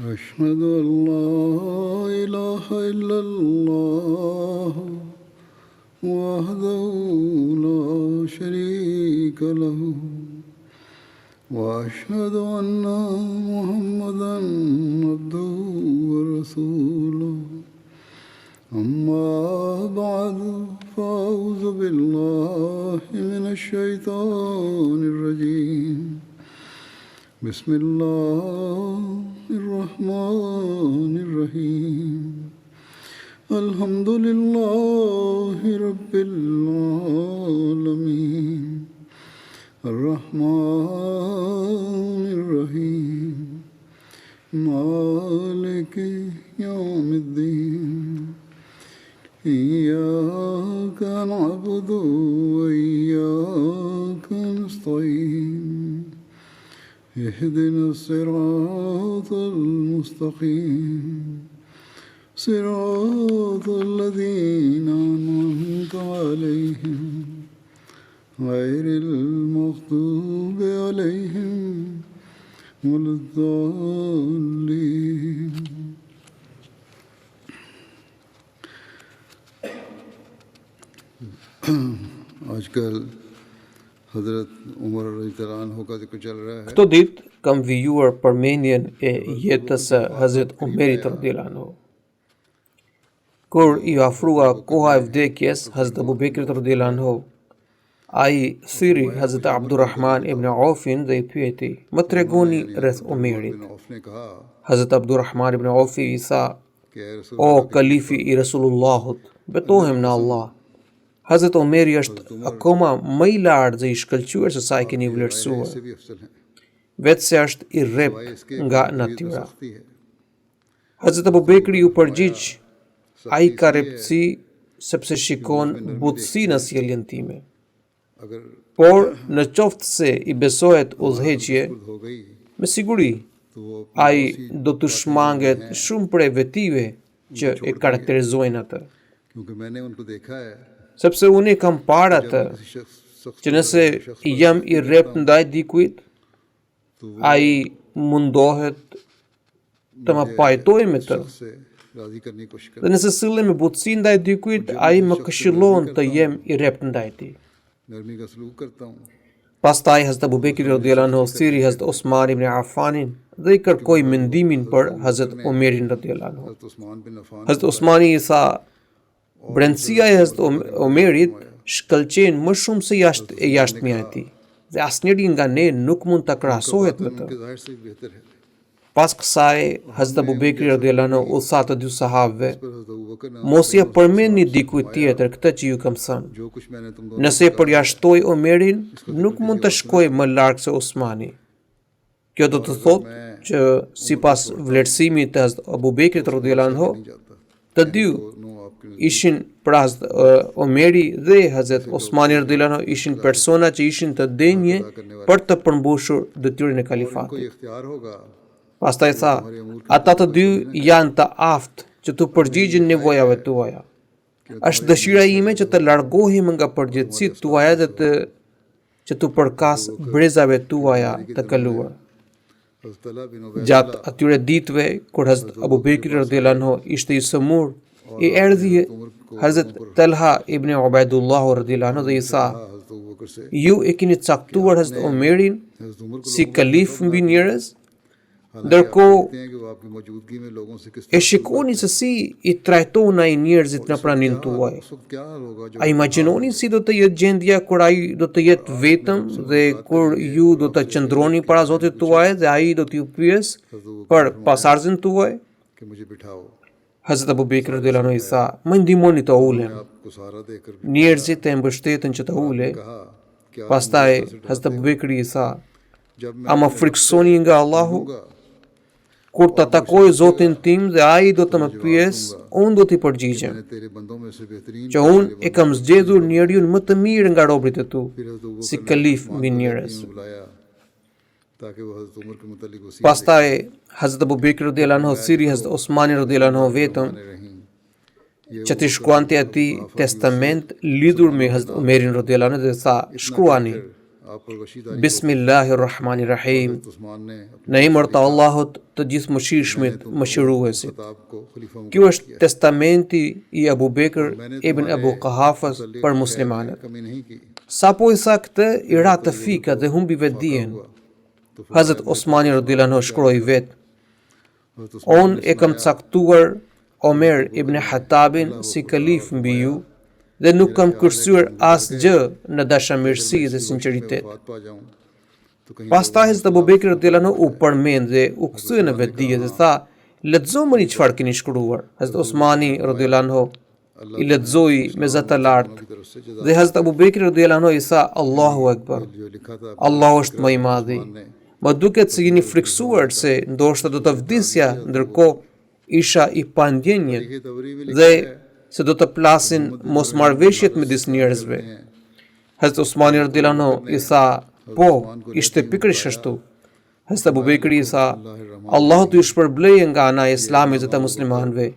أشهد أن لا إله إلا الله وحده لا شريك له وأشهد أن محمدا عبده ورسوله أما بعد فأعوذ بالله من الشيطان الرجيم بسم الله الرحمن الرحيم الحمد لله رب العالمين الرحمن الرحيم مالك يوم الدين إياك نعبد وإياك نستعين اهدنا الصراط المستقيم صراط الذين أنعمت عليهم غير المغضوب عليهم ولا الضالين आजकल हज़रत उमर रज़ियल्लाहु अन्हु का जिक्र चल रहा है. Këto ditë kam vijuar përmendjen e jetës së Hazrat Umerit radhiyallahu anhu. Kur i ofrua koha e vdekjes Hazrat Abu Bekrit radhiyallahu anhu, ai thiri Hazrat Abdurrahman ibn Aufin dhe i pyeti: "Më tregoni rreth Umerit." Hazrat Abdurrahman ibn Aufi i tha: "O kalifi i Rasulullahut, betohem në Allah. Hazrat Omeri është akoma më i lartë dhe i shkëlqyer se sa i keni vlerësuar, vetë se është i rrept nga natyra." Hazrat Abu Bekri u përgjigj: "Ai ka rreptësi sepse shikon butësinë në sjelljen time. Por në qoftë se i besohet udhëheqje, me siguri ai do të shmanget shumë prej vetive që e karakterizojnë atë. Sepse unë i kam parë atë që nëse jam i rrept ndaj dikujt, ai mundohet të më pajtojë me të. Dhe nëse sillem me butësi ndaj dikujt, ai më këshillon të jem i rrept ndaj tij." Pastaj Hazrat Abu Bekri radhiyallahu anhu thiri Hazrat Osman ibn Affanin dhe i kërkoi mendimin për Hazrat Omerin radhiyallahu anhu. Hazrat Osmani i tha: "Brendësia e Hazrat Omerit shkëlqen më shumë se jashtëmia e tij, dhe asnjëri nga ne nuk mund ta krahasohet me të." Pas kësaj, Hazrat Abu Bekri radhiyallahu anhu u tha të dy sahabëve: "Mos ia përmendni dikujt tjetër këtë që ju kam thënë. Nëse e përjashtoj Omerin, nuk mund të shkoj më larg se Osmani." Kjo do të thotë që sipas vlerësimit të Hazrat Abu Bekrit radhiyallahu anhu, të dy ishin pra Omeri dhe Hazrat Osmani radhiyallahu anhu ishin persona që ishin të denjë për të përmbushur detyrën e kalifatit. Pastaj tha: "Ata të dy janë të aftë që të përgjigjen nevojave tuaja. Është dëshira ime që të largohem nga përgjegjësitë tuaja dhe që të përkas brezave tuaja të kaluar." Gjatë atyre ditëve kur Hazrat Abu Bekri radhiyallahu anhu ishte i sëmur, i erdhi Hazrat Talha ibn Ubaidullah radhiyallahu anhu dhe i tha: "Ju e keni caktuar Hazrat Omerin si kalif mbi njerëz? Ndërkohë e shikoni se si i trajton ai njerëzit në praninë tuaj. A imagjinoni si do të jetë gjendja kur ai do të jetë vetëm dhe kur ju do të qëndroni para Zotit tuaj dhe ai do t'ju pyes për pasardhësin tuaj?" Hazrat Abu Bekri radhiyallahu anhu i tha: "Më ndihmoni të ulem." Njerëzit e mbështetën që të ule. Pastaj Hazrat Abu Bekri i tha: "A më friksoni nga Allahu? Kur të takoj Zotin tim dhe ai do të më pyes, unë do t'i përgjigjem që unë e kam zgjedhur njeriun më të mirë nga robrit e tu, si kalif mbi njerëz." Pastaj Hazrat Abu Bekri radhiyallahu anhu thiri Hazrat Osmani radhiyallahu anhu vetëm që të shkruante atij testament lidhur me Hazrat Umerin radhiyallahu anhu dhe tha: "Shkruani Bismillahirrahmanirrahim, në emër të Allahut, të gjithë mëshirshmit më shiruesit. खताब को खलीफा Ky është testamenti i Abu Bekr ibn Abu Qahafës për muslimanët. कमी नहीं की Sapo i tha këtë, i ra të fika dhe humbi vetdijen. Hazrat Osmani radhiyallahu anhu shkroi vet: "Unë e kam caktuar Omer ibn Hattabin si kalif mbi ju dhe nuk kam kursyer asgjë në dashamirësi dhe sinqeritet." बात पा जाऊं तो कहीं Pastaj Hazrat Abu Bekr radhiyallahu anhu u përmend dhe u kthye në vetdije dhe tha: "Lexo më çfarë keni shkruar." Hazrat Osmani radhiyallahu anhu i lexoi me zot të lartë की तरफ से जज़ा dhe Hazrat Abu Bekr radhiyallahu anhu i tha: "Allahu Akbar. जो लिखा था Allahu është më i madhi. Më duket se jeni friksuar se ndoshta do të vdisja, ndërkohë isha i pandjenje ये तवरी भी dhe se do të plasin mosmarrveshjet midis njerëzve." Hazrat Osmani radhiyallahu anhu i tha: "Po, ishte pikërisht ashtu." Hazrat Abu Bekri i tha: "Allahu t'ju shpërblejë nga ana e Islamit dhe të muslimanëve."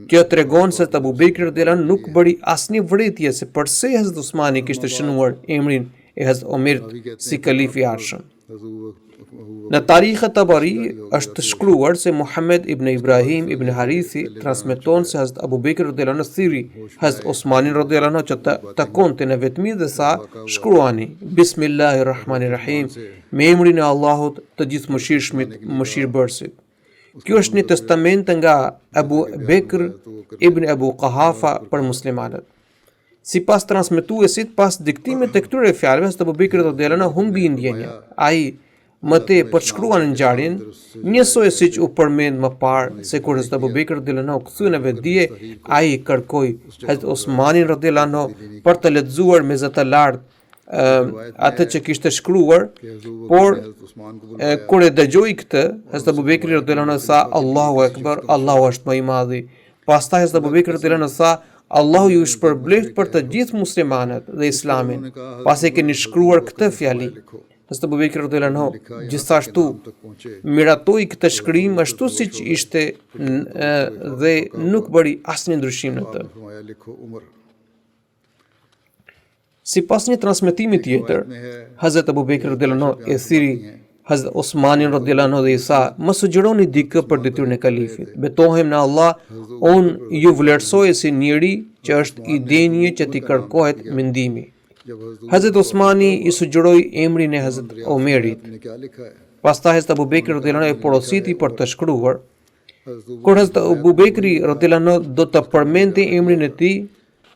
Kjo tregon se Abu Bekri radhiyallahu anhu nuk bëri asnjë vërejtje se përse Hazrat Osmani kishte shënuar emrin e Hazrat Omerit si kalif i arshëm. Në Tarikh Tabari është të shkruar se Muhammed ibn Ibrahim ibn Harithi transmeton se Hazrat Abu Bekr radhiyallahu anhu thiri Hazrat Osmanin radhiyallahu anhu që të takonte në vetmi dhe tha: "Shkruani Bismillahirrahmanirrahim, me emrin e Allahut të gjithë mëshirshmit, mëshirbërësit." Kjo është një testament nga Abu Bekr ibn Abu Qahafa për muslimanët. Sipas transmetuesit, pas diktimit të këtyre fjalëve, Hazrat Abu Bekr radhiyallahu anhu humbi ndjenja. Ai më te përshkruan ngjarjen, njësoj siç u përmend më parë se kur Hazrat Abu Bekr radhiyallahu anhu kthye në vetdije, ai kërkoi Hazrat Osmanin radhiyallahu anhu për të lexuar me zot të lartë atë që kishte shkruar, por kur e dëgjoi këtë, Hazrat Abu Bekri radhiyallahu anhu tha: "Allahu Akbar, Allahu është më i madhi." Pastaj Hazrat Abu Bekri radhiyallahu anhu tha: "Allahu ju shpërbleft për të gjithë muslimanët dhe Islamin, pasi keni shkruar këtë fjali." Hazrat Abu Bekri radhiyallahu anhu gjithashtu miratoi këtë shkrim ashtu siç ishte dhe nuk bëri asnjë ndryshim në të. फरमाया लिखो Umar Sipas një transmetimi tjetër, Hazrat Abu Bekr radhiyallahu anhu e thiri Hazrat Osmanin radhiyallahu anhu dhe i tha: "Mos sugjeroni dikë për detyrën e kalifit. Betohem në Allah, unë ju vlerësoj si njëri që është i denjë që t'i kërkohet mendimi." Hazrat Osmani i sugjeroi emrin e Hazrat Omerit. ने क्या लिखा है Pastaj Hazrat Abu Bekr radhiyallahu anhu e porositi për të shkruar. Kur Hazrat Abu Bekri radhiyallahu anhu do të përmendte emrin e tij,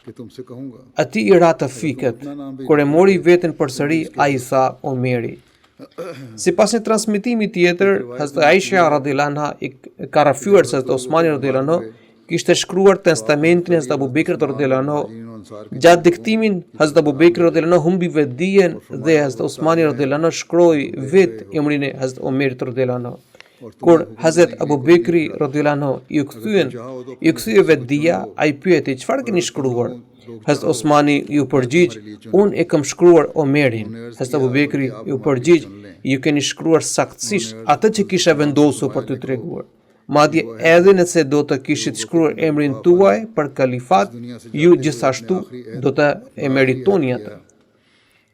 कि तुमसे कहूंगा ati i ra të fikët. Kur e mori veten përsëri, ai tha Omeri. Sipas një transmetimi tjetër, Hazrat Aisha radhiyallahu anha i ka rrafyer se Hazrat Osmani radhiyallahu anhu kishte shkruar testamentin e Hazrat Abu Bekrit radhiyallahu anhu. Gjatë diktimin, Hazrat Abu Bekri radhiyallahu anhu humbi vetdijen dhe Hazrat Osmani radhiyallahu anhu shkroi vet emrin e Hazrat Omerit radhiyallahu anhu. Kur Hazrat Abu Bekri radhiyallahu anhu ju kthye vetdia, ai pyeti: "Çfarë keni shkruar?" Hazrat Osmani ju përgjigj: "Unë e kam shkruar Omerin." Hazrat Abu Bekri ju përgjigj: "Ju keni shkruar saktësisht atë që kisha vendosur për t'ju treguar. Madje edhe nëse do të kishit shkruar emrin tuaj për kalifat, ju gjithashtu do të e meritoni atë."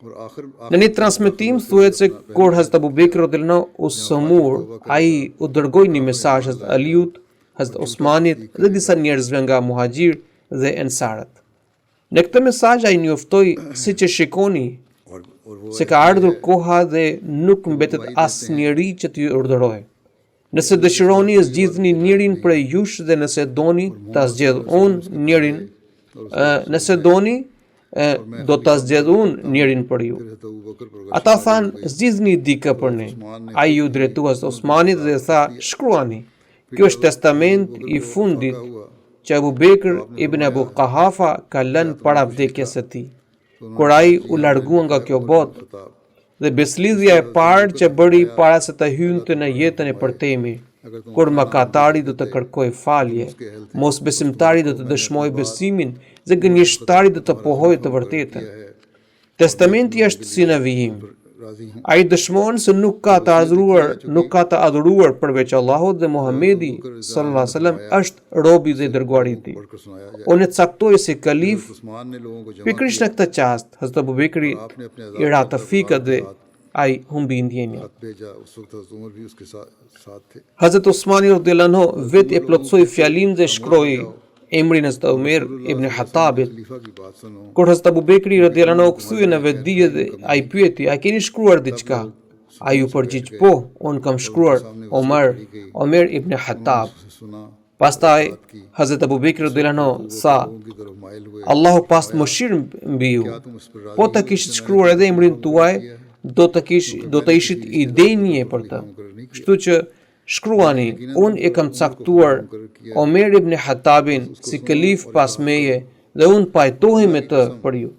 और आखिर Në një transmetim thuhet se kur Hazrat Abu Bekr radhiyallahu anhu u sëmur, ai u dërgoi një mesazh Hazrat Aliut, Hazrat Osmanit dhe disa njerëzve nga muhaxhir dhe ensarët. Në këtë mesazh ai njoftoi siç e shikoni se ka ardhur koha dhe nuk mbetet asnjëri që t'ju urdhërojë. Nëse dëshironi zgjidhni njërin prej jush dhe nëse doni ta zgjedh unë njërin, nëse doni do ta zgjedh unë njërin për ju. Abu बकर पर Ata thanë: "Zgjidhni dikë për ne." Ai ju drejtua Osmanit dhe tha: "Shkruani. Kjo është testament i fundit që Abu Bekr ibn Abu Qahafa ka lënë para vdekjes së tij, kur ai u largua nga kjo botë, dhe beslidhja e parë që bëri para se të hynte në jetën e përtemi, kur mëkatari do të kërkojë falje, mosbesimtari do të dëshmojë besimin dhe gënjeshtari do të pohojë të vërtetën. Testamenti është si në vijim. Ai dëshmon se nuk ka të adhuruar përveç Allahut dhe Muhamedi sallallahu alaihi wasallam është robi dhe dërguari i tij. Unë e caktoj si kalif Usman ने लोगों को जमा pikërisht në këtë çast. Hazrat Abu Bekri i ra të fikët dhe ai humbi ndjenja. खत भेजा, उस वक्त हज़रत उमर भी उसके साथ थे। Hazrat Osmani radhiyallahu anhu vetë e plotësoi fjalinë dhe shkroi emrin e Hazrat Omer ibn Hattabit. खलीफा की बात सुनो, Kur Hazrat Abu Bekri radhiyallahu anhu kthye në vetdije dhe ai pyeti, a keni shkruar diçka? Ai u përgjigj, po, un kam shkruar Omer ibn Hattab. सुना Pastaj Hazrat Abu Bekri radhiyallahu anhu sa, की तरफ माइल हुए, Allahu pas mëshirë mbi ju. तुम इस पर Po ta kishit shkruar edhe emrin tuaj, do të ishit i denjë për të. Kështu që shkruani, unë e kam caktuar Omer ibn Hattabin si kalif pas meje dhe unë pajtohem me të për ju.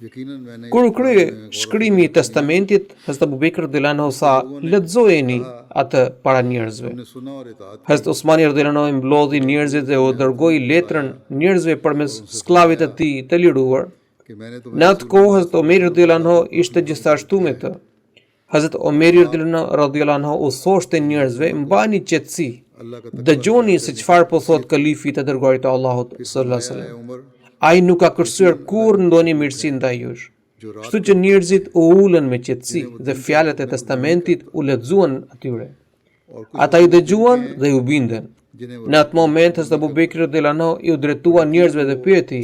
यकीनन मैंने Kur u krye shkrimi i testamentit, Hazrat Abu Bekr radhiyallahu anhu sa, lexojeni atë para njerëzve. सुना और इताअत Hazrat Osmani radhiyallahu anhu mblodhi njerëzit dhe u dërgoi letrën njerëzve përmes sklavit të tij të liruar. कि मैंने तो Në atë kohë Hazrat Omer radhiyallahu anhu ishte gjithashtu me të. Hazrat Omer radhiyallahu anhu u thoshte njerëzve, mbani qetësi, अल्लाह का dëgjoni se çfarë po thot kalifi i të dërguarit të Allahut sallallahu alaihi wasallam. Umar Ai nuk ka kërcyer kurrë ndonjë mirësi ndaj jush. Kështu që njerëzit u ulën me qetësi dhe fjalët e testamentit u lexuan atyre. Ata i dëgjuan dhe u bindën. Në atë moment Hazrat Abu Bekri radhiyallahu anhu i u drejtua njerëzve dhe pyeti,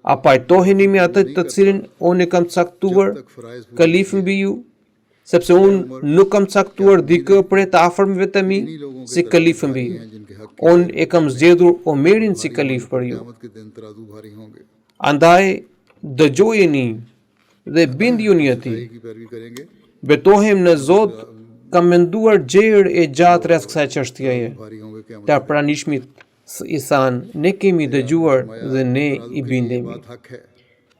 a pajtoheni me atë të cilin unë e kam caktuar kalif mbi ju? Sepse unë nuk kam caktuar dikë prej të afërmëve të mi si kalif mbi ju. जिनके हक Unë e kam zgjedhur Omerin si kalif për ju. क़यामत के दिन तराजू भारी होंगे, Andaj dëgjojeni dhe bindjuni atij. की पैरवी करेंगे, Betohem në Zot, kam menduar gjerë e gjatë rreth kësaj çështjeje. भारी होंगे क़यामत Të pranishmit i thanë, ne kemi dëgjuar dhe ne i bindemi. बात हक है।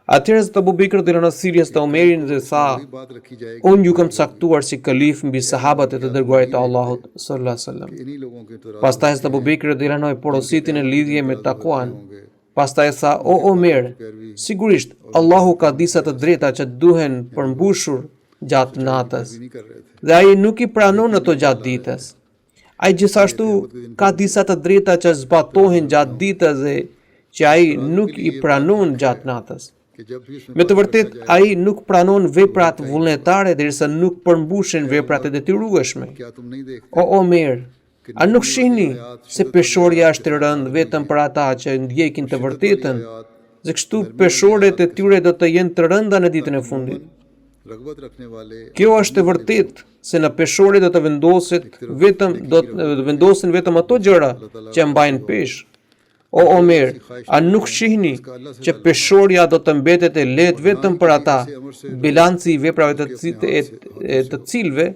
Atëherë Hazrat Abu Bekr radhiyallahu anhu sirjes të Omerin dhe tha, वही बात रखी जाएगी unë ju kam caktuar si kalif mbi sahabët e të dërguarit të Allahut sallallahu alaihi wasallam. इन्हीं लोगों के तराजू Pastaj Hazrat Abu Bekr radhiyallahu anhu e porositi në lidhje me takuan. होंगे, Pastaj tha, o Omer, sigurisht Allahu ka disa të drejta që duhen përmbushur gjatë natës नहीं कर रहे थे। dhe ai nuk i pranon ato gjatë ditës. Ai gjithashtu ka disa të drejta që zbatohen gjatë ditës dhe që ai nuk i pranon gjatë natës. कि जब भी इसमें Me të vërtet, ai nuk pranon veprat vullnetare derisa nuk përmbushen veprat e detyrueshme. क्या तुम नहीं देखते O Omer, a nuk shihni se peshorja është e rëndë vetëm për ata që ndjekin të vërtetën, dhe kështu peshoret e tyre do të jenë të rënda në ditën e fundit. रगबत रखने वाले Kjo është e vërtetë se në peshore do të vendosen vetëm ato gjëra që mbajnë peshë. O Omer, a nuk shihni që peshorja do të mbetet e lehtë vetëm për ata, bilanci i veprave të cilëve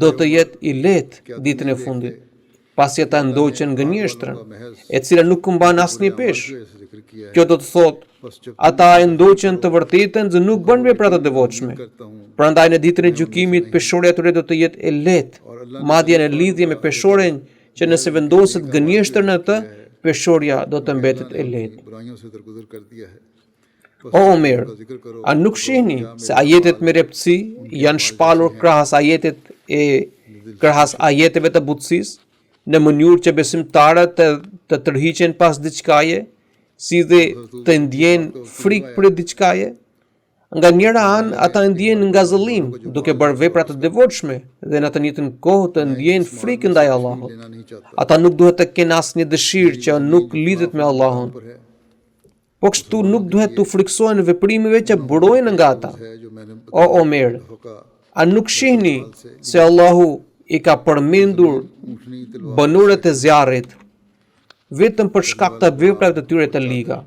do të jetë i lehtë ditën e fundit, pasi ata ndoqen gënjeshtrën, e cila nuk mban asnjë peshë. ऐसे जिक्र किया है। Kjo do të thotë, ata e ndoqen të vërtetën dhe nuk bën vepra të devotshme. करता हूँ Prandaj në ditën e gjykimit peshorja e tyre do të jetë e lehtë, madje në lidhje me peshoren që nëse vendoset gënjeshtër në të, peshorja do të mbetet e lehtë. बुराइयों से दरगुजर कर दिया है। O Omer, a nuk shihni se ajetet me reptësi janë shpalur krahas ajeteve të butësisë në mënyrë që besimtarët të tërhiqen pas diçkaje, si dhe të ndjenë frikë për diçkaje? Nga njëra anë, ata ndjenë ngazëllim duke bërë vepra të devotshme dhe në të njëjtën kohë të ndjenë frikë ndaj Allahut. लेना नहीं चाहता Ata nuk duhet të kenë asnjë dëshirë që nuk lidhet me Allahun. पर है Po kështu nuk duhet të friksohen veprimeve që burojnë nga ata. जो मैंने O Omer, होका a nuk shihni se Allahu i ka përmendur ऊँटनी तलवार banorët e zjarrit vetëm për shkak të veprave të tyre të liga.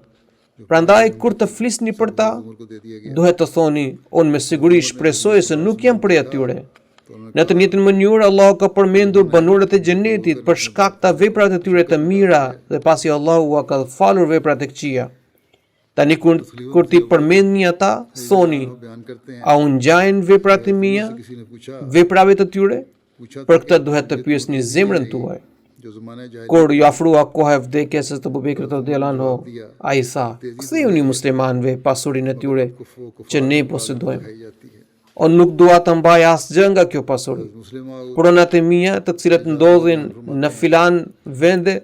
Prandaj kur të flisni për ta, Umar को दे दिया गया। duhet të thoni, unë me siguri shpresoj se nuk jam prej atyre. Në të njëjtën mënyrë Allahu ka përmendur banorët e xhenetit për shkak të veprave të tyre të mira dhe pasi Allahu ua ka falur veprat e këqija. Tani kur ti përmendni ata, thoni, बयान करते हैं। a u ngjajnë veprat e mia किसी ने पूछा veprave të tyre? पूछा Për këtë duhet të pyesni zemrën tuaj. जो ज़माने जाहिल Kur ju afrua koha e vdekjes së Abu Bekrit radhiyallahu anhu, ai tha, kthejuni muslimanëve pasurinë e tyre që ne posedojmë. खाई जाती है। Unë nuk dua të mbaj asgjë nga kjo pasuri. Muslim Pronat e mia, të cilat ndodhin në filan vende,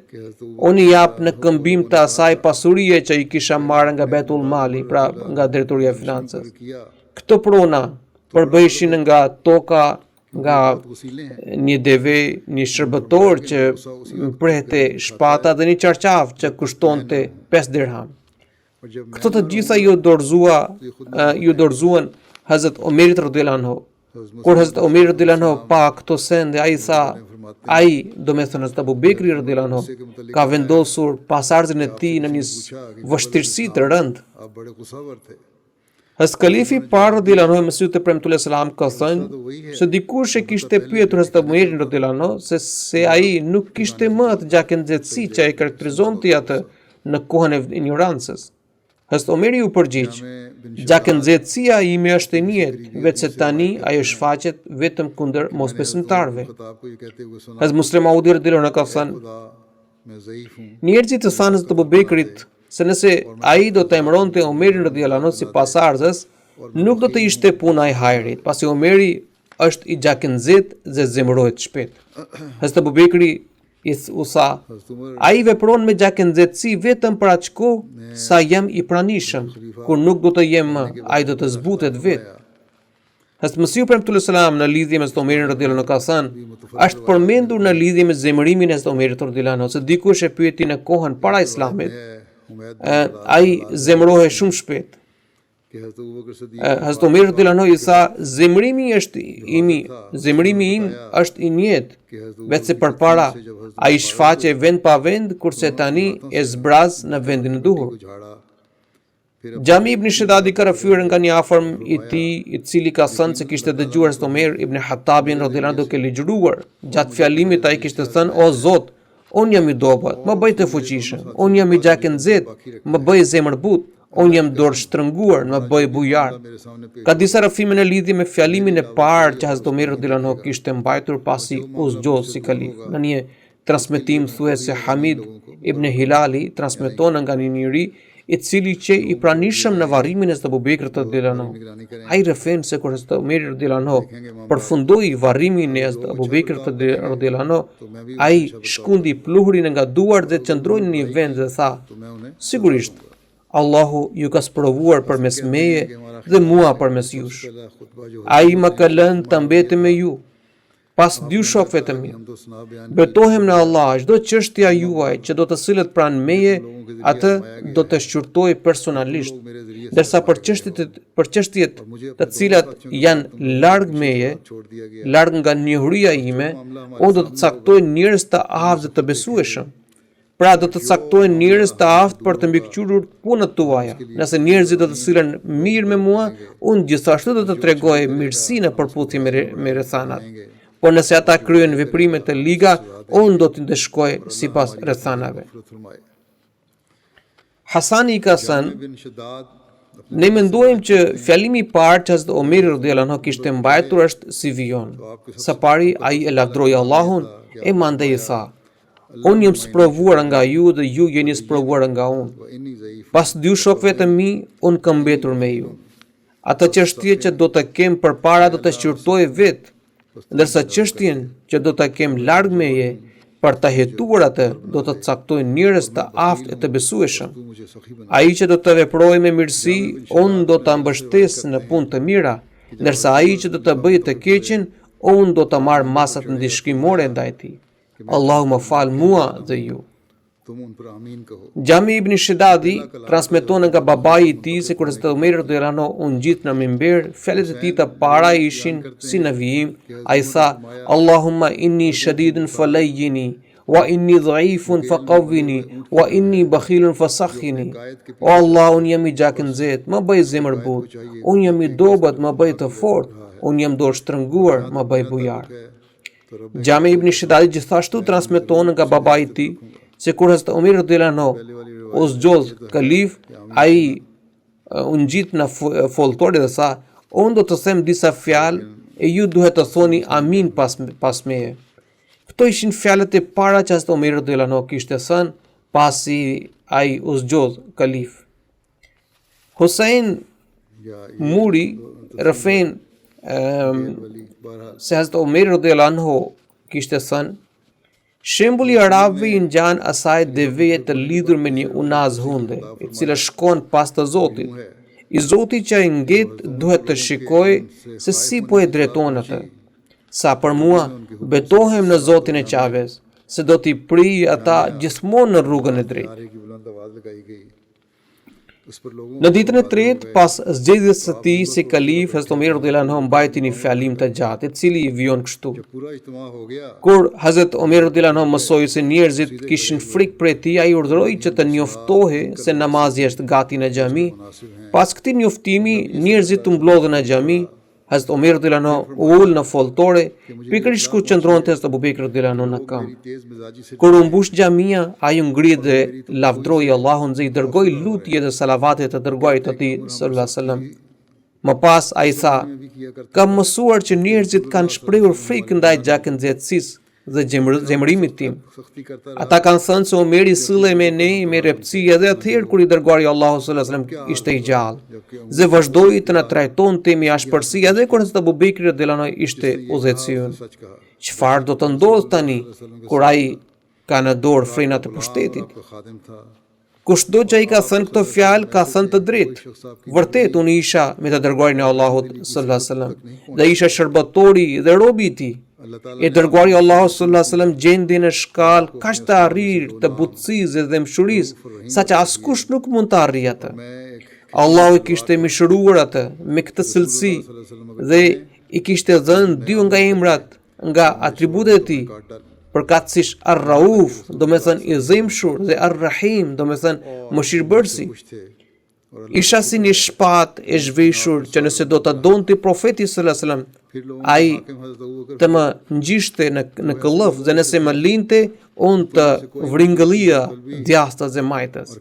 unë i jap në këmbim të asaj pasurie që i kisha marrë nga Betul Mali, pra nga drejtoria e financës. किया Këto prona përbëheshin nga toka, nga një deve, një shërbëtor që mprehte shpata dhe një qarqaf që kushtonte 5 dirham. Këto të gjitha ju dorëzuan Hazrat Omerit radhiyallahu anhu. Kur Hazrat Omer radhiyallahu anhu pa këto sende, ai tha, ai, do me thënë Hazrat Abu Bekri radhiyallahu anhu, ka vendosur pasardhën e tij në një vështirësi të rëndë. Hazrat Kalifi parë radhiyallahu anhu Mesihut e premtuar selam ka thënë se dikush e kishte pyetur Hazrat Omerin radhiyallahu anhu se ai nuk kishte më atë gjakënxehtësi që ai karakterizonte atë në kohën e ignorancës. Hazrat Omeri u përgjigj, gjakënxehtësia ime është e njëjtë, veçse tani ajo shfaqet vetëm kundër mosbesimtarëve. Hazrat Muslim Maudi radhiyallahu anhu ka thënë, njerëzit të thanë Hazrat Abu Bekrit se nëse ai do të emëronte Omerin radhiyallahu anhu si pasardhës, nuk do të ishte puna e hajrit, pasi Omeri është i gjakënxehtë dhe zemërohet shpejt. Hazrat Abu Bekri u tha, ai vepron me gjakënxehtësi vetëm për aq kohë sa jam i pranishëm, kur nuk do të jem më, ai do të zbutet vetë. Hazrat Mesihu premtuar selam në lidhje me Hazrat Omerin radhiyallahu anhu ka thënë, është përmendur në lidhje me zemërimin e Hazrat Omerit radhiyallahu anhu, se dikush e pyeti në kohën para Islamit, ai zemërohej shumë shpejt. Hazrat Omer radhiyallahu anhu i tha, zemrimi im është i njëjtë, veçse përpara ai shfaqe vend pa vend, kurse tani e zbraz në vendin e duhur. Jami ibn Shedadi ka rrëfyer nga një afërm i tij, i cili ka thënë se kishte dëgjuar Hazrat Omer ibn Hattabin radhiyallahu anhu duke ligjëruar. Gjatë fjalimit ai kishte thënë, o Zot, unë jam i dobët, më bëj të fuqishëm, unë jam i gjakënxehtë, më bëj zemër butë, unë jam dorë shtrënguar, më bëj bujar. Ka disa rrëfime në lidhje me fjalimin e parë që Hazrat Omer radhiyallahu anhu kishte mbajtur pasi u zgjodh si kalif. Në një transmetim thuhet se Hamid ibn Hilali transmeton nga një njeri i cili që i pranishëm në varrimin e Abu Bekrit radhiyallahu anhu. Ai rrëfen se kur Hazrat Omer radhiyallahu anhu përfundoi varrimin e Abu Bekrit radhiyallahu anhu, ai shkundi pluhurin nga duart dhe qëndroi në një vend dhe tha, sigurisht Allahu ju ka sprovuar përmes meje dhe mua përmes jush. Ai më ka lënë të mbetem me ju pas dy shokëve të mi. Betohem në Allah, çdo çështja juaj që do të sillet pranë meje, atë do të shqyrtoj personalisht, ndërsa për çështjet të cilat janë larg meje, larg nga njohuria ime, unë do të caktoj njerëz të aftë dhe të besueshëm. Pra do të caktojnë njerëz të aftë për të mbikëqyrur punët tuaja. Nëse njerëzit do të sillen mirë me mua, unë gjithashtu do të tregoj mirësi në përputhje me rrethanat. Por nëse ata kryen veprime të liga, unë do të ndeshkoj sipas rrethanave. Hasani i ka thënë, ne mendojmë që fjalimi i parë që Hazrat Omer radhiyallahu anhu kishte mbajtur është si vijon. Së pari ai e lavdroi Allahun e mandej i tha, unë jam sprovuar nga ju dhe ju jeni sprovuar nga unë. Pas dy shokëve të mi, unë kam mbetur me ju. Atë çështje që do të kem përpara do të shqyrtoj vetë, ndërsa çështjen që do ta kem larg meje, për ta hetuar atë, do të caktojnë njerëz të aftë e të besueshëm. Ai që do të veprojë me mirësi, unë do ta mbështes në punë të mira, ndërsa ai që do të bëjë të keqen, unë do të marr masat ndihmore ndaj tij. Allahu më fal mua dhe ju. Jami ibn Shedadi transmeton nga babai i tij se kur Hazrat Omer radhiyallahu anhu u ngjit në mimber, fjalët e tij të para ishin si në vijim. Ai tha, Allahumma inni shadidun falayyini, wa inni dha'ifun faqawwini, wa inni bakhilun fasakhini. O Allah, unë jam i gjakënxehtë, më bëj zemër butë. Unë jam i dobët, më bëj të fortë. Unë jam dorë shtrënguar, më bëj bujar. Jami ibn Shedadi gjithashtu transmeton nga babai i tij se kur Hazrat Omer radhiyallahu anhu u zgjodh kalif, ai u ngjit në foltore dhe tha, unë do të them disa fjalë e ju duhet të thoni amin pas meje. Këto ishin fjalët e para që Hazrat Omer radhiyallahu anhu kishte thënë pasi ai u zgjodh kalif. Hussein Muri rrëfen se Hazrat Omer radhiyallahu anhu kishte thënë, shembulli i arabëve i ngjan asaj deveje të lidhur me një unaz hunde, e cila shkon pas të Zotit. I Zoti që e ngjet duhet të shikoj se si po e drejton atë. Sa për mua, betohem në Zotin e Qaves, se do t'i prij ata gjithmonë në rrugën e drejtë. Në ditën e tretë, pas zgjedhjes së tij si kalif, Hazrat Omer radhiyallahu anhu mbajti një fjalim të gjatë, i cili i vjon kështu. Kur Hazrat Omer radhiyallahu anhu mësoi se njerëzit kishin frikë prej tij, ai urdhëroi që të njoftohej se namazi është gati në xhami. Pas këtij njoftimi, njerëzit u mblodhën në xhami. Hazrat Omer radhiyallahu anhu u ul në foltore, pikërisht ku qëndronte Hazrat Abu Bekr radhiyallahu anhu në këmbë. Kur u mbush xhamia, ai u ngrit dhe lavdroi Allahun dhe i dërgoi lutje dhe salavate të dërguarit të tij sallallahu alaihi wasallam. Më pas ai tha: "Kam mësuar që njerëzit kanë shprehur frikë ndaj gjakënxehtësisë dhe zemërimit tim. Ata kanë thënë se Omeri sillej me ne me repci edhe atëherë kur i dërguari Allahu sallallahu alaihi wasallam ishte i gjallë. Dhe vazhdoi të na trajtonte me ashpërsi edhe kur Hazrat Abu Bekri radhiyallahu anhu ishte udhëheqësi. Çfarë do të ndodhë tani kur ai ka në dorë frenat e pushtetit? Kushdo që ai ka thënë këto fjalë ka thënë të drejtë. Vërtet unë isha me të dërguarin e Allahut sallallahu alaihi wasallam dhe isha shërbëtori dhe robi i tij. E dërguari Allahu sallallahu alaihi wasallam gjendi në shkallë kaq të arrirë të butësisë dhe mshurisë, saqë askush nuk mund të arrijë atë. Allahu i kishte mishëruar atë me këtë cilësi dhe i kishte dhënë dy nga emrat nga atributet e tij, përkatësisht Ar-Rauf, do me thënë i zemshur, dhe Ar-Rahim, do me thënë mëshirbërësi. Isha si një shpatë e zhveshur që nëse do të donte profeti sallallahu alaihi wasallam, ai të më ngjishte në këllëf dhe nëse më linte, unë të vringëllija djastës dhe majtës.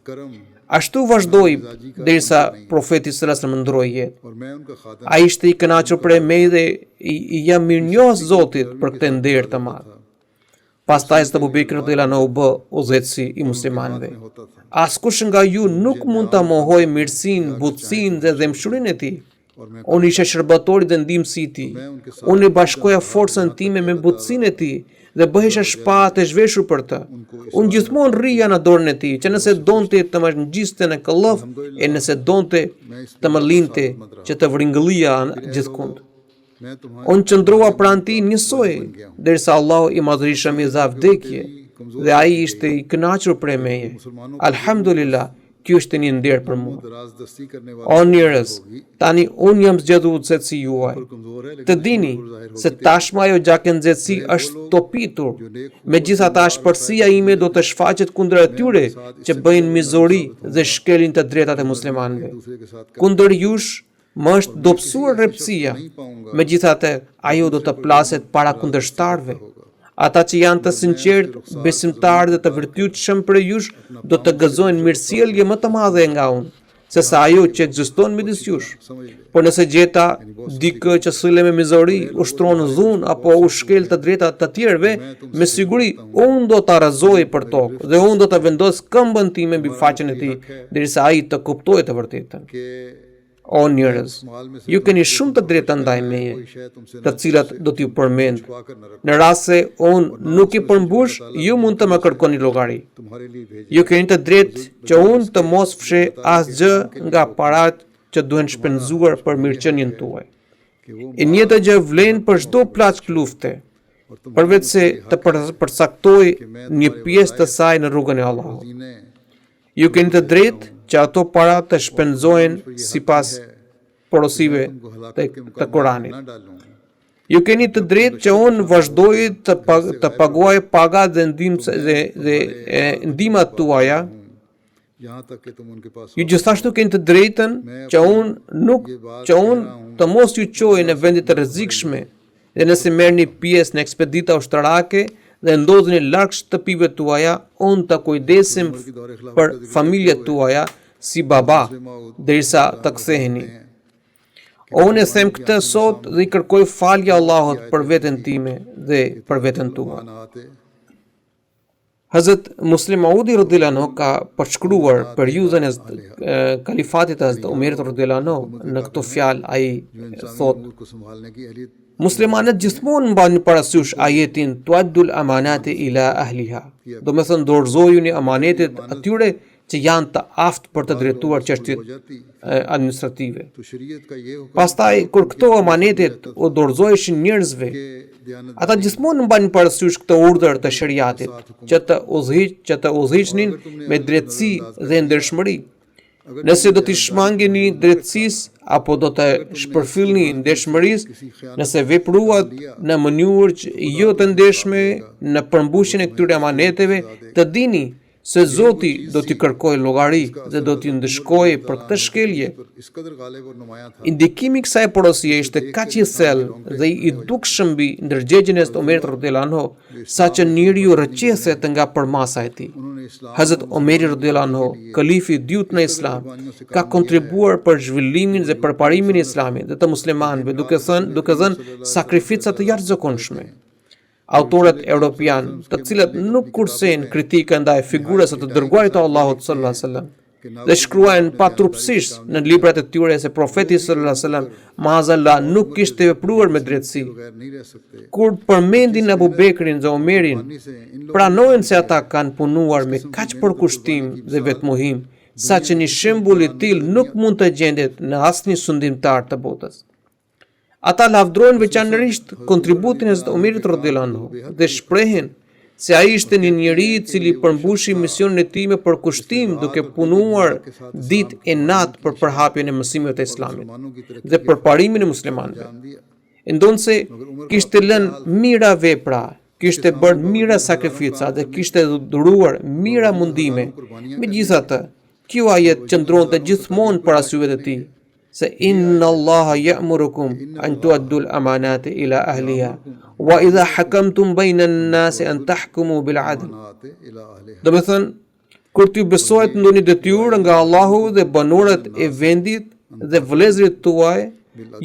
Ashtu vazhdoi derisa profeti sallallahu alaihi wasallam ndroi jetë. Ai ishte i kënaqur për me dhe i jam mirënjohës Zotit për këtë nder të madh. Pastaj Abu Bekr radhiyallahu anhu bë udhëheqësi i muslimanëve. Askush nga ju nuk mund ta mohojë mirësinë, butësinë dhe dhemshurinë e tij. Unë isha shërbëtori dhe ndihmësi i tij. Unë e bashkoja forcën time me butësinë e tij dhe bëhesha shpatë e zhveshur për të. Unë gjithmonë rrija në dorën e tij, që nëse donte të më ngjiste në këllëf e nëse donte të më linte, që të vringëllija gjithkund. Unë qëndrova pranë tij njësoj, derisa Allahu i madhërisëm i dha vdekje dhe ai ishte i kënaqur për meje. Alhamdulillah, ky është një nder për mua. O njerëz, tani unë jam zgjedhur udhëheqësi juaj. Të dini se tashmë ajo gjakënxehtësi është topitur. Megjithatë ashpërsia ime do të shfaqet kundër atyre që bëjnë mizori dhe shkelin të drejtat e muslimanëve. Kundër jush më është dobësuar repësia, megjithatë ajo do të plaset para kundërshtarëve. Ata që janë të sinqertë, besimtarë dhe të vërtetshëm për jush do të gëzojnë mirësjellje më të madhe nga unë, sesa ajo që ekziston midis jush. Por nëse gjeta dikë që sille me mizori, ushtron dhunë apo u shkel të drejtat të tjerëve, me siguri unë do ta rrezoj për tokë dhe unë do të vendos këmbën time mbi faqen e tij derisa ai të kuptojë të vërtetën. O njerëz, ju keni shumë të drejta ndaj meje, të cilat do t'ju përmend. Në rast se unë nuk i përmbush, ju mund të më kërkoni llogari. Ju keni të drejtë që unë të mos fshe asgjë nga paratë që duhen shpenzuar për mirëqenien tuaj. E njëjta gjë vlen për çdo plaçk lufte, përveç se të përcaktoj një pjesë të saj në rrugën e Allahut. Ju keni të drejtë që ato para të shpenzohen sipas porosive të Kuranit. Ju keni të drejtë që unë vazhdoj të paguaj pagat dhe ndihmat tuaja. Ju gjithashtu keni të drejtën që unë të mos ju çoj në vende të rrezikshme dhe nëse merrni pjesë në ekspedita ushtarake dhe ndodheni larg shtëpive tuaja, unë të kujdesim për familjet tuaja si baba, derisa të ktheheni. Unë e them këtë sot dhe i kërkoj falje Allahut për veten time dhe për veten tuaj. Hazrat Muslim Maudi radhiyallahu anhu ka përshkruar periudhën e kalifatit të Hazrat Umerit radhiyallahu anhu. Në këtë fjalë ai thotë: muslimanët gjithmonë mbajnë parasysh ajetin tuaddul amanate ila ahliha. Do me thënë dorëzojuni amanetet atyre që janë të aftë për të drejtuar çështjet administrative. Pastaj kur këto amanetet u dorëzoheshin njerëzve, ata gjithmonë mbanin parasysh këtë urdhër të shariatit, që të udhëhiqnin me drejtësi dhe ndershmëri. Nëse do t'i shmangeni drejtësisë apo do të shpërfillni ndershmërisë, nëse vepruat në mënyrë që jo të ndershme në përmbushjen e këtyre amaneteve, të dini se Zoti do t'i kërkojë llogari dhe do t'i ndëshkojë për këtë shkelje. Indikimi i kësaj porosie ishte kaq i thellë dhe i dukshëm mbi ndërgjegjen e Omerit radhiyallahu anhu, saqë njeriu rrëqeset nga përmasa e tij. Hazrat Omeri radhiyallahu anhu, kalifi i dytë në Islam, ka kontribuar për zhvillimin dhe përparimin e Islamit dhe të muslimanëve, duke dhënë sakrifica të jashtëzakonshme. Autorët europian, të cilët nuk kursejnë kritika ndaj figurës së të dërguarit të Allahut sallallahu alaihi wasallam dhe shkruajnë patrupsisht në librat e tyre se profeti sallallahu alaihi wasallam maazallah nuk kishte vepruar me drejtësi. Kur përmendin Abu Bekrin dhe Omerin, pranojnë se ata kanë punuar me kaq përkushtim dhe vetmohim, saqë një shembull i tillë nuk mund të gjendet në asnjë sundimtar të botës. Ata lavdrojnë veçanërisht kontributin e Omerit radhiyallahu anhu dhe shprehin se ai ishte një njeri i cili përmbushi misionin e tij me përkushtim, duke punuar ditë e natë për përhapjen e mësimeve të Islamit dhe përparimin e muslimanëve. Ndonse kishte lënë mira vepra, kishte bërë mira sakrifica dhe kishte dhuruar mira mundime. Megjithatë, kjo ajet qëndronte gjithmonë para syve të tij, se inna Allaha ya'murukum an tu'addu al-amanati ila ahliha wa idha hakamtum bayna an-nasi an tahkumu bil 'adl. Do të thënë, kur t'ju besohet ndonjë detyrë nga Allahu dhe banorët e vendit dhe vëllezërit tuaj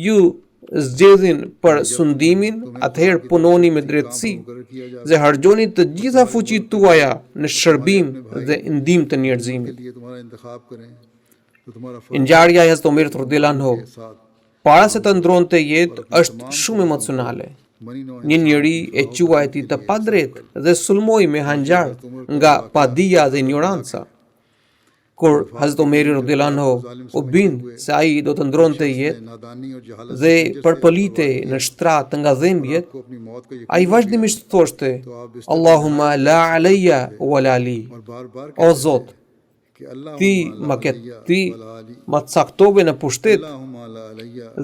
ju zgjedhin për sundimin, atëherë punoni me drejtësi dhe harxhoni të gjitha fuqitë tuaja në shërbim dhe ndihmë të njerëzimit. Ngjarja e Hazrat Omerit radhiyallahu anhu, para se të ndronte jetë, është shumë emocionale. Një njeri e quajti të padrejtë dhe sulmoi me hanxar nga padia dhe ignoranca. Kur Hazrat Omeri radhiyallahu anhu u bind se ai do të ndronte jetë dhe përpolitej në shtrat nga dhimbjet, ai vazhdimisht thoshte: Allahumma la alayya wa la li. O Zot, ti ma caktove në pushtet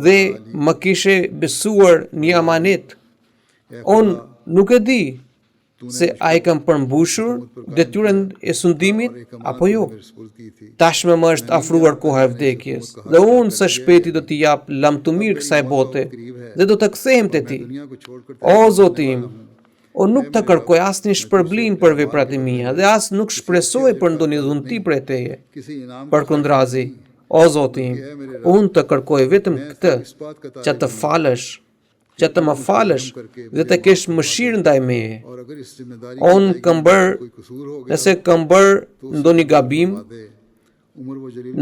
dhe më kishe besuar një amanet. On nuk e di se a e kam përmbushur detyrën e sundimit apo jo. Tashmë më është afruar koha e vdekjes dhe unë së shpejti do t'i jap lamtumir kësaj bote dhe do të kthehem te ti. O Zoti im, unë nuk të kërkoj asnjë shpërblim për veprat e mia dhe as nuk shpresoj për ndonjë dhunti prej teje. Përkundrazi, o Zoti im, unë të kërkoj vetëm këtë, që të falësh, që të më falësh dhe të kesh mëshirë ndaj meje. Nëse kam bërë ndonjë gabim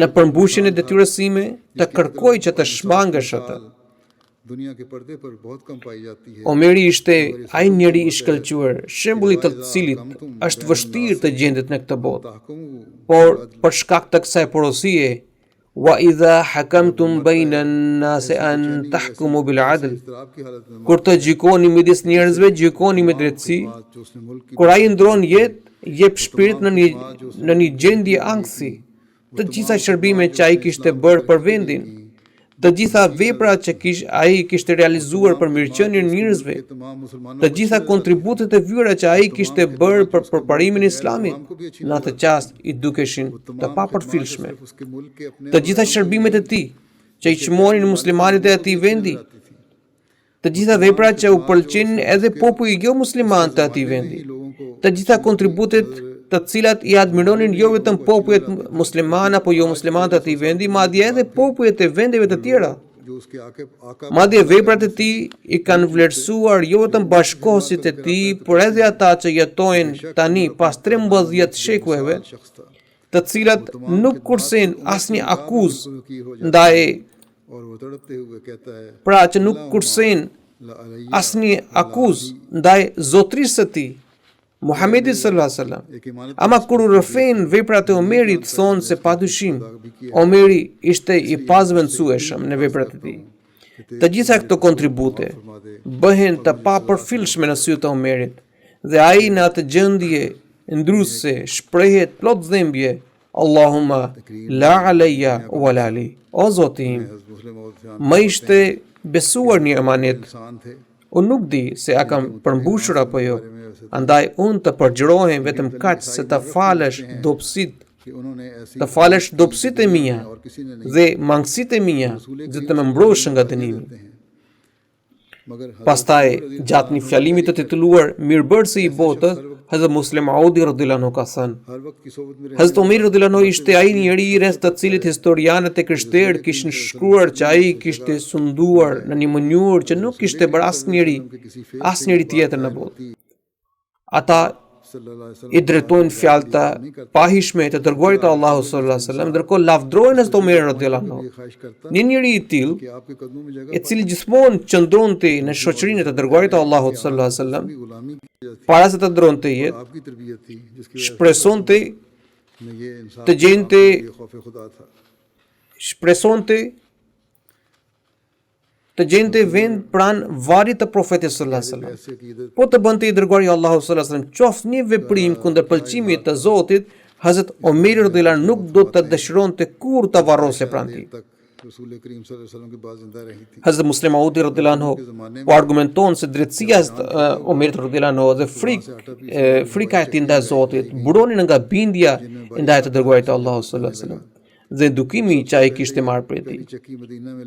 në përmbushjen e detyrës sime, të kërkoj që të shmangësh atë. Omeri ishte ai njeri i shkëlqyer, shembulli të cilit është vështirë të gjendet në këtë botë. Por për shkak të kësaj porosie, wa idha hakamtum bayna an-nasi an tahkumu bil 'adl. Kur të gjykoni midis njerëzve, gjykoni me drejtësi. Kur ai ndron jetë, jep shpirt në një gjendje ankthi. Të gjitha shërbimet që ai kishte bërë për vendin, të gjitha veprat që ai kishte realizuar për mirëqenien e njerëzve, të gjitha kontributet e vyra që ai kishte bërë për përparimin e Islamit, në atë qast i dukeshin të papërfillshme. Të gjitha shërbimet e tij që i çmonin muslimanët e atij vendi, të gjitha veprat që u pëlqenin edhe popujt jo musliman të atij vendi, të gjitha kontributet të cilat i admironin jo vetëm popujt musliman apo jo musliman të atij vendi, madje edhe popujt e vendeve të tjera. Madje veprat e tij i kanë vlerësuar jo vetëm bashkëkohësit e tij, por edhe ata që jetojnë tani pas 13 shekujve, të cilat nuk kursejnë asnjë akuzë ndaj, pra që nuk kursejnë asnjë akuzë ndaj zotërisë së tij. Muhamedi sallallahu alaihi wasallam. Ama kur u rrëfen veprat e Omerit, thonë se padyshim Omeri ishte I pazvendësueshëm në veprat e tij. Të gjitha këto kontribute bëhen të papërfillshme në sy të Omerit, dhe ai në atë gjendje ndruese shprehet plot dhembje: Allahumma la alayya wa la ali. O Zoti im, më ishte besuar një emanet. Unë nuk di se a kam përmbushur apo jo. Andaj unë të përgjërohem vetëm kaq se të falësh dobësitë e mia dhe mangësitë e mia, dhe të më mbrosh nga dënimi. Pastaj, gjatë një fjalimi të titulluar Mirëbërësi I botës, Hazrat Musleh Maudi radhiyallahu anhu ka thënë: Hazrat Omeri radhiyallahu anhu ishte ai njeri rreth të cilit historianët e krishterë kishin shkruar që ai kishte sunduar në një mënyrë që nuk kishte bërë asnjëri tjetër në botë. Ata I drejtojnë fjalë të pahishme të dërguarit të Allahut sallallahu alaihi wasallam, ndërkohë lavdrojnë Hazrat Omerin radhiyallahu anhu. Një njeri I tillë, I cili gjithmonë qëndronte në shoqërinë të dërguarit të Allahut sallallahu alaihi wasallam, para se të ndronte jetë, të gjente vend pranë varrit të profetit sallallahu alaihi wasallam. Po të bënte I dërguari I Allahut sallallahu alaihi wasallam qoftë një veprim kundër pëlqimit të Zotit, Hazrat Omeri radhiyallahu anhu nuk do të dëshironte kurrë të varrosej pranë tij. Hazrat Musleh Maudi radhiyallahu anhu po argumenton se drejtësia e Omerit radhiyallahu anhu dhe frika e tij ndaj Zotit buronin nga bindja ndaj të dërguarit të Allahut sallallahu alaihi wasallam dhe edukimi që ai kishte marrë prej tij.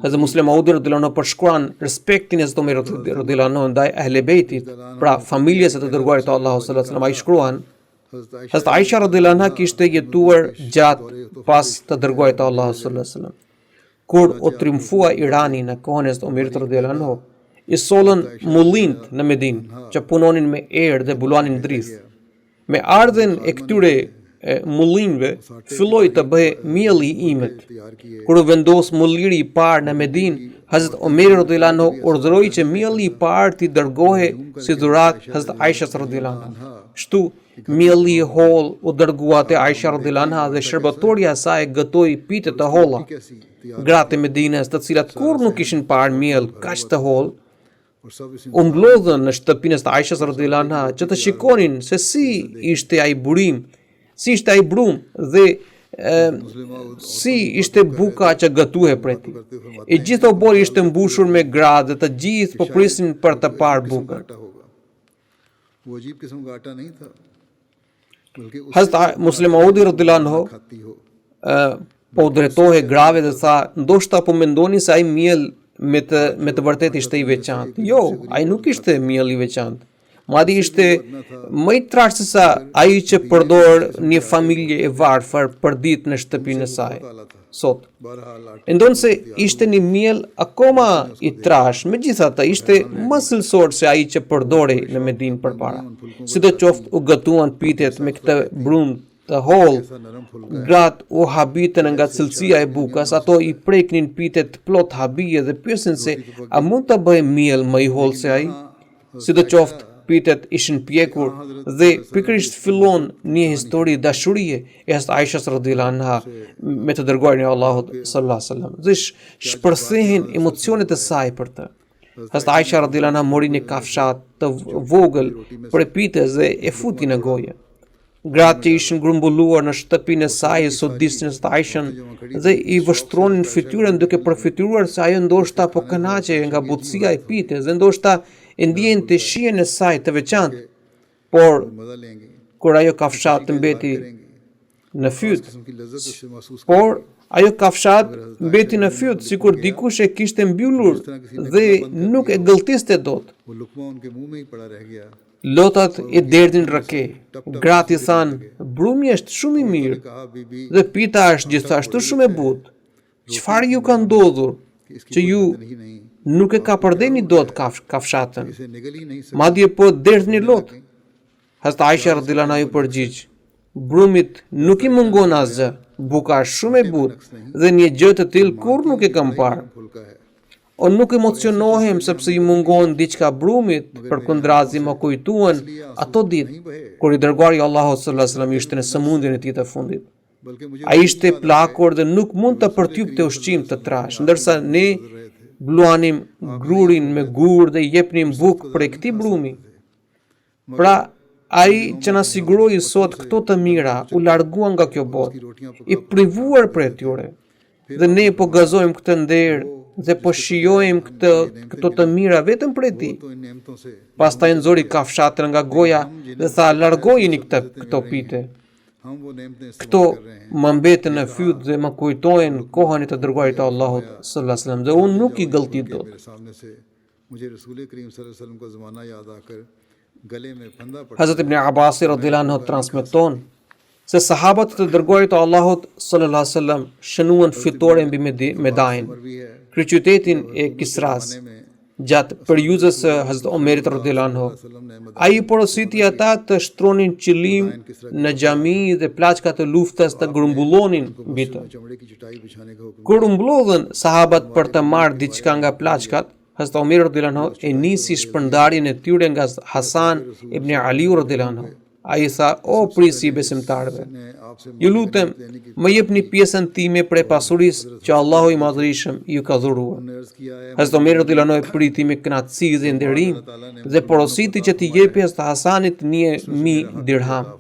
Hazrat Musleh Maudi radhiyallahu anhu përshkruan respektin e Hazrat Omerit radhiyallahu anhu ndaj Ahle Beitit, pra familjes së të dërguarit të Allahut sallallahu alaihi wasallam. Ai shkruan: Hazrat Aisha radhiyallahu anha kishte jetuar gjatë pas të dërguarit të Allahut sallallahu alaihi wasallam. Kur u triumfua Irani në kohën e Hazrat Omerit radhiyallahu anhu, I sollën mullint në Medinë që punonin me erë dhe buluanin drisë. Me ardhen e këtyre mullinjve filloi të bëhe mielli I imet. Kur u vendos mulliri I parë në Medinë, Hazrat Omeri radhiyallahu anhu urdhëroi që mielli I parë t'i dërgohej si dhuratë Hazrat Aishas radhiyallahu anha. Kështu mielli I holl u dërgua te Aisha radhiyallahu anha dhe shërbëtorja e saj gëtoi pite të holla. Gratë e Medinës, të cilat kurrë nuk kishin parë miell kaq të holl, u mblodhën në shtëpinë e Aishas radhiyallahu anha që të shikonin se si ishte ai brum dhe si ishte buka që gëtuhe prej tij. E gjithë obori ishte mbushur me gra dhe të gjithë po prisin për të parë bukën. Hazrat Musleh Maudi radhiyallahu anhu po drejtohej grave dhe tha: ndoshta po mendoni se ai miell me të vërtetë ishte I veçantë. Jo, ai nuk ishte miell I veçantë. Madje ishte më I trashë se sa ai që përdor një familje e varfër për ditë në shtëpinë e saj. Sot, ndonë se ishte një miell akoma I trashë, megjithatë ishte më cilësor se ai që përdori në Medinë përpara. Sidoqoftë u gëtuan pitet me këtë brumë të holl, gratë u habitën nga cilësia e bukës, ato I preknin pitet plot habije dhe pyesin se a mund të bëjë miell më I holl se ai. Sidoqoftë pitet ishin pjekur dhe pikërisht fillon një histori dashurie e Hazrat Aishas radhiyallahu anha me të dërguarin e Allahut sallallahu alaihi wasallam. Dhe shpërthehen emocionet e saj për të. Hazrat Aisha radhiyallahu anha mori një kafshat të vogël për pites dhe e futi në gojë. Gratë që ishin grumbulluar në shtëpinë e saj sodisin Hazrat Aishën dhe I vështronin fytyrën duke përfituar se ajo ndoshta po kënaqej nga butësia e pites dhe ndoshta e ndjente shijen e saj të veçantë. Por kur ajo kafshat mbeti në fyt, sikur dikush e kishte mbyllur dhe nuk e gëlltiste dot. Lotat e derdhin rëke. Gratë I thanë: brumi është shumë I mirë dhe pita është gjithashtu shumë e butë. Çfarë ju ka ndodhur që ju nuk e ka përdeni dot kafshatën? Madje po derdhni lot. Hazrat Aisha radhiyallahu anha ju përgjigj: brumit nuk I mungon asgjë. Buka është shumë e butë dhe një gjë të tillë kurrë nuk e kam parë. unë nuk emocionohem sepse i mungon diçka brumit, përkundrazi më kujtuan ato ditë kur i dërguari i Allahut sallallahu alaihi wasallam ishte në sëmundjen e tij të fundit. Ai ishte plakur dhe nuk mund të përtypte ushqim të trash, ndërsa ne bluanim grurin me gur dhe i jepnim bukë prej këtij brumi. Pra, ai që na siguroi sot këto të mira u largua nga kjo botë, i privuar prej tyre. Dhe ne po gazojmë këtë nder dhe po shijojmë këto të mira vetëm prej tij. Pastaj nxori kafshatën nga goja dhe tha, largojeni këto pite. Këto më mbeten në fyt dhe më kujtojnë kohën e të dërguarit të Allahut sallallahu alaihi wasallam dhe unë nuk i gëlltit dot. Hazrat Ibn Abbas radhiyallahu anhu transmeton se sahabët të dërguarit të Allahut sallallahu alaihi wasallam shënuan fitore mbi Medain, kryeqytetin e Kisras, gjatë periudhës së Hazrat Omerit radhiyallahu anhu. Ai porositi ata të shtronin qëllim në xhami dhe plaçka të luftës të grumbullonin mbi të. Kur mblodhen sahabët për të marrë diçka nga plaçkat, Hazrat Omer radhiyallahu anhu e nisi shpërndarjen e tyre nga Hasan ibn Ali radhiyallahu anhu. Ai tha, o prisi i besimtarëve, ju lutem, më jepni pjesën time prej pasurisë që Allahu i Madhërisëm ju ka dhuruar. Hazrat Omer radhiyallahu anhu e priti me kënaqësi dhe nderim dhe porositi që t'i jepi Hazrat Hasanit 1000 dirham.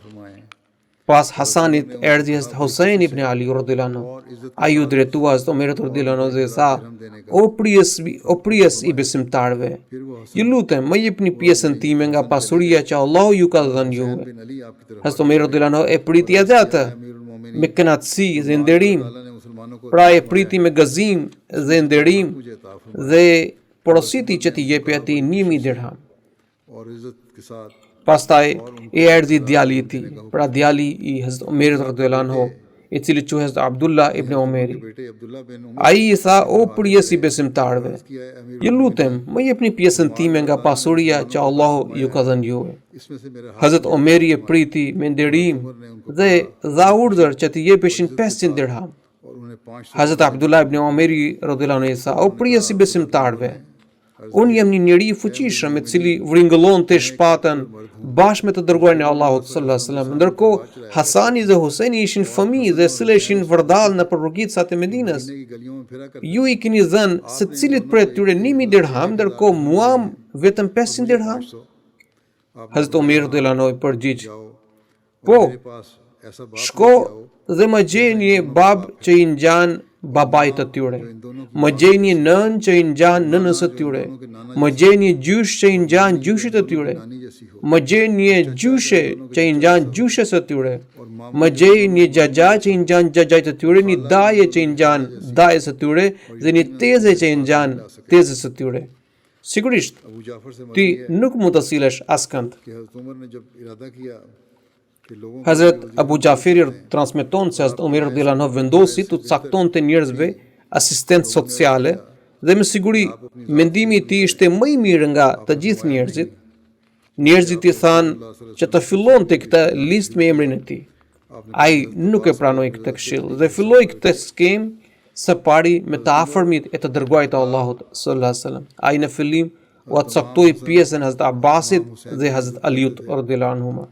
Pas Hasanit erdhi Hazrat Husain ibn Ali radhiyallahu anhu. Ai u drejtua Hazrat Omerit radhiyallahu anhu dhe tha, o prijes i besimtarëve, ju lutem, më jepni pjesën time nga pasuria që Allahu ju ka dhënë juve. Hazrat Omer radhiyallahu anhu e priti edhe atë me kënaqësi dhe nderim. Pra e priti me gëzim dhe nderim dhe porositi që t'i jepi atij 1000 dirham. Pastaj e erdhi djali i tij, pra djali i Hazrat Omerit radhiyallahu anhu, i cili quhet Abdullah ibn Omeri. Ai i tha, o prijes i besimtarëve, ju lutem, më jepni pjesën time nga pasuria që Allahu ju ka dhënë juve. Hazrat Omeri e priti me nderim dhe dha urdhër që t'i jepeshin 500 dirham. Hazrat Abdullah ibn Omeri radhiyallahu anhu i tha, o prijes i besimtarëve, unë jam një njeri i fuqishëm i cili vringëllonte shpatën bashkë me të dërguarin e Allahut sallallahu alaihi wasallam. Ndërkohë Hasani dhe Husaini ishin fëmijë dhe sileshin vërdall në rrugicat e Medinës. Ju i keni dhënë secilit prej tyre 1000 dirham, ndërkohë mua vetëm 500 dirham. Hazrat Omer radhiyallahu anhu përgjigj, po, shko dhe më gjej një bab që i ngjan babait të tyre, më gjej një nën që i ngjan nënës së tyre, më gjej një gjysh që i ngjan gjyshit të tyre, më gjej një gjyshe që i ngjan gjyshes së tyre, më gjej një xhaxha që i ngjan xhaxhait të tyre, një daje që i ngjan dajes së tyre dhe një teze që i ngjan tezës së tyre. Sigurisht, ti nuk mund të sillesh askënd. Hazrat Abu Jafiri transmeton se Hazrat Omer radhiyallahu anhu vendosi të caktonte njerëzve asistent sociale dhe me siguri mendimi i tij ishte më i mirë nga të gjithë njerëzit. Njerëzit i thanë që të fillonte këtë listë me emrin e tij. Ai nuk e pranoi këtë këshill dhe filloi këtë skemë së pari me të afërmit e të dërguarit të Allahut sallallahu alaihi wasallam. Ai në fillim u caktoi pjesën Hazrat Abbasit dhe Hazrat Aliut radhiyallahu anhuma.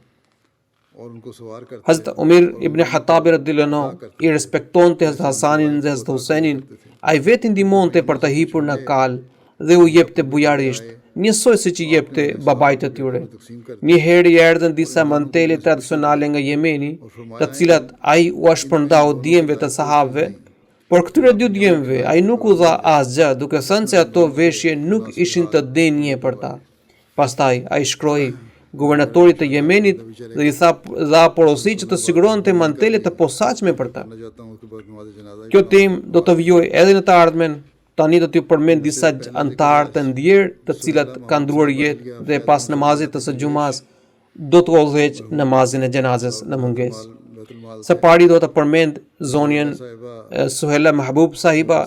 Hazrat Omer ibn Khattab radhiyallahu anhu i respektonte Hazrat Hasanin dhe Hazrat Husainin. Ai vetë ndihmonte për të hipur në kal dhe u jepte bujarisht, njësoj siç i jepte babait të tyre. Një herë i erdhën disa mantele tradicionale nga Jemeni, të cilat ai u shpërndau djemve të sahabëve, por këtyre dy djemve ai nuk u dha asgjë, duke thënë se ato veshje nuk ishin të denjë për ta. Pastaj ai shkroi guvernatorit të Jemenit dhe i dha porosi që të siguronte mantele të posaçme për ta. Kjo temë do të vijojë edhe në të ardhmen. Tani do t'ju përmend disa antarë të ndjerë të cilat kanë ndruar jetë dhe pas namazit të së xumas do të udhëheq namazin e xhenazës në mungesë. Së pari do të përmend zonjen Suhela Mahbub sahiba,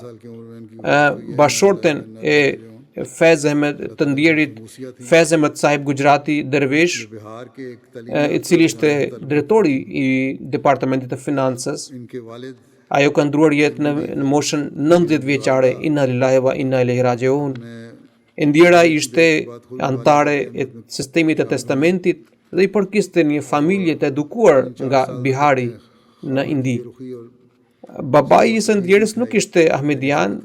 bashorten e Faiz Ahmed të ndjerit, Faiz Ahmed sahib Gujarati Dervish, i cili ishte drejtori i departamentit të financës. Ajo ka ndruar jetë në moshën 90 vjeçare. Inna lillahi wa inna ilaihi rajiun. Indira ishte antare e sistemit të testamentit dhe i përkiste një familje të edukuar nga Bihari në Indi. Babai i së ndjerës nuk ishte Ahmedian,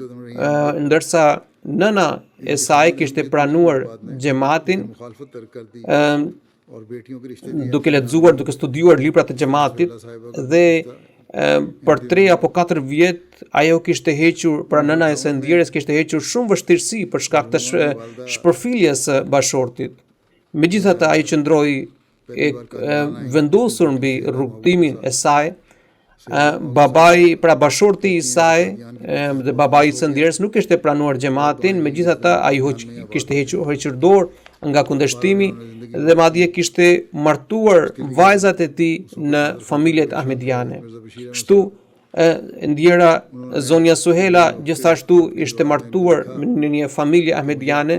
ndërsa nëna e saj kishte pranuar xhamatin duke lexuar, duke studiuar librat e xhamatit dhe për 3 apo 4 vjet ajo kishte hequr, pra nëna e së ndjerës kishte hequr shumë vështirësi për shkak të shpërfiljes së bashortit. Megjithatë ai qëndroi vendosur mbi rrugtimin e saj. Babai, pra bashorti i saj dhe babai i së ndjerës nuk kishte pranuar xhamatin, megjithatë ai kishte hequr dorë nga kundërshtimi dhe madje kishte martuar vajzat e tij në familjet ahmediane. Kështu ndjera zonja Suhela gjithashtu ishte martuar në një familje ahmediane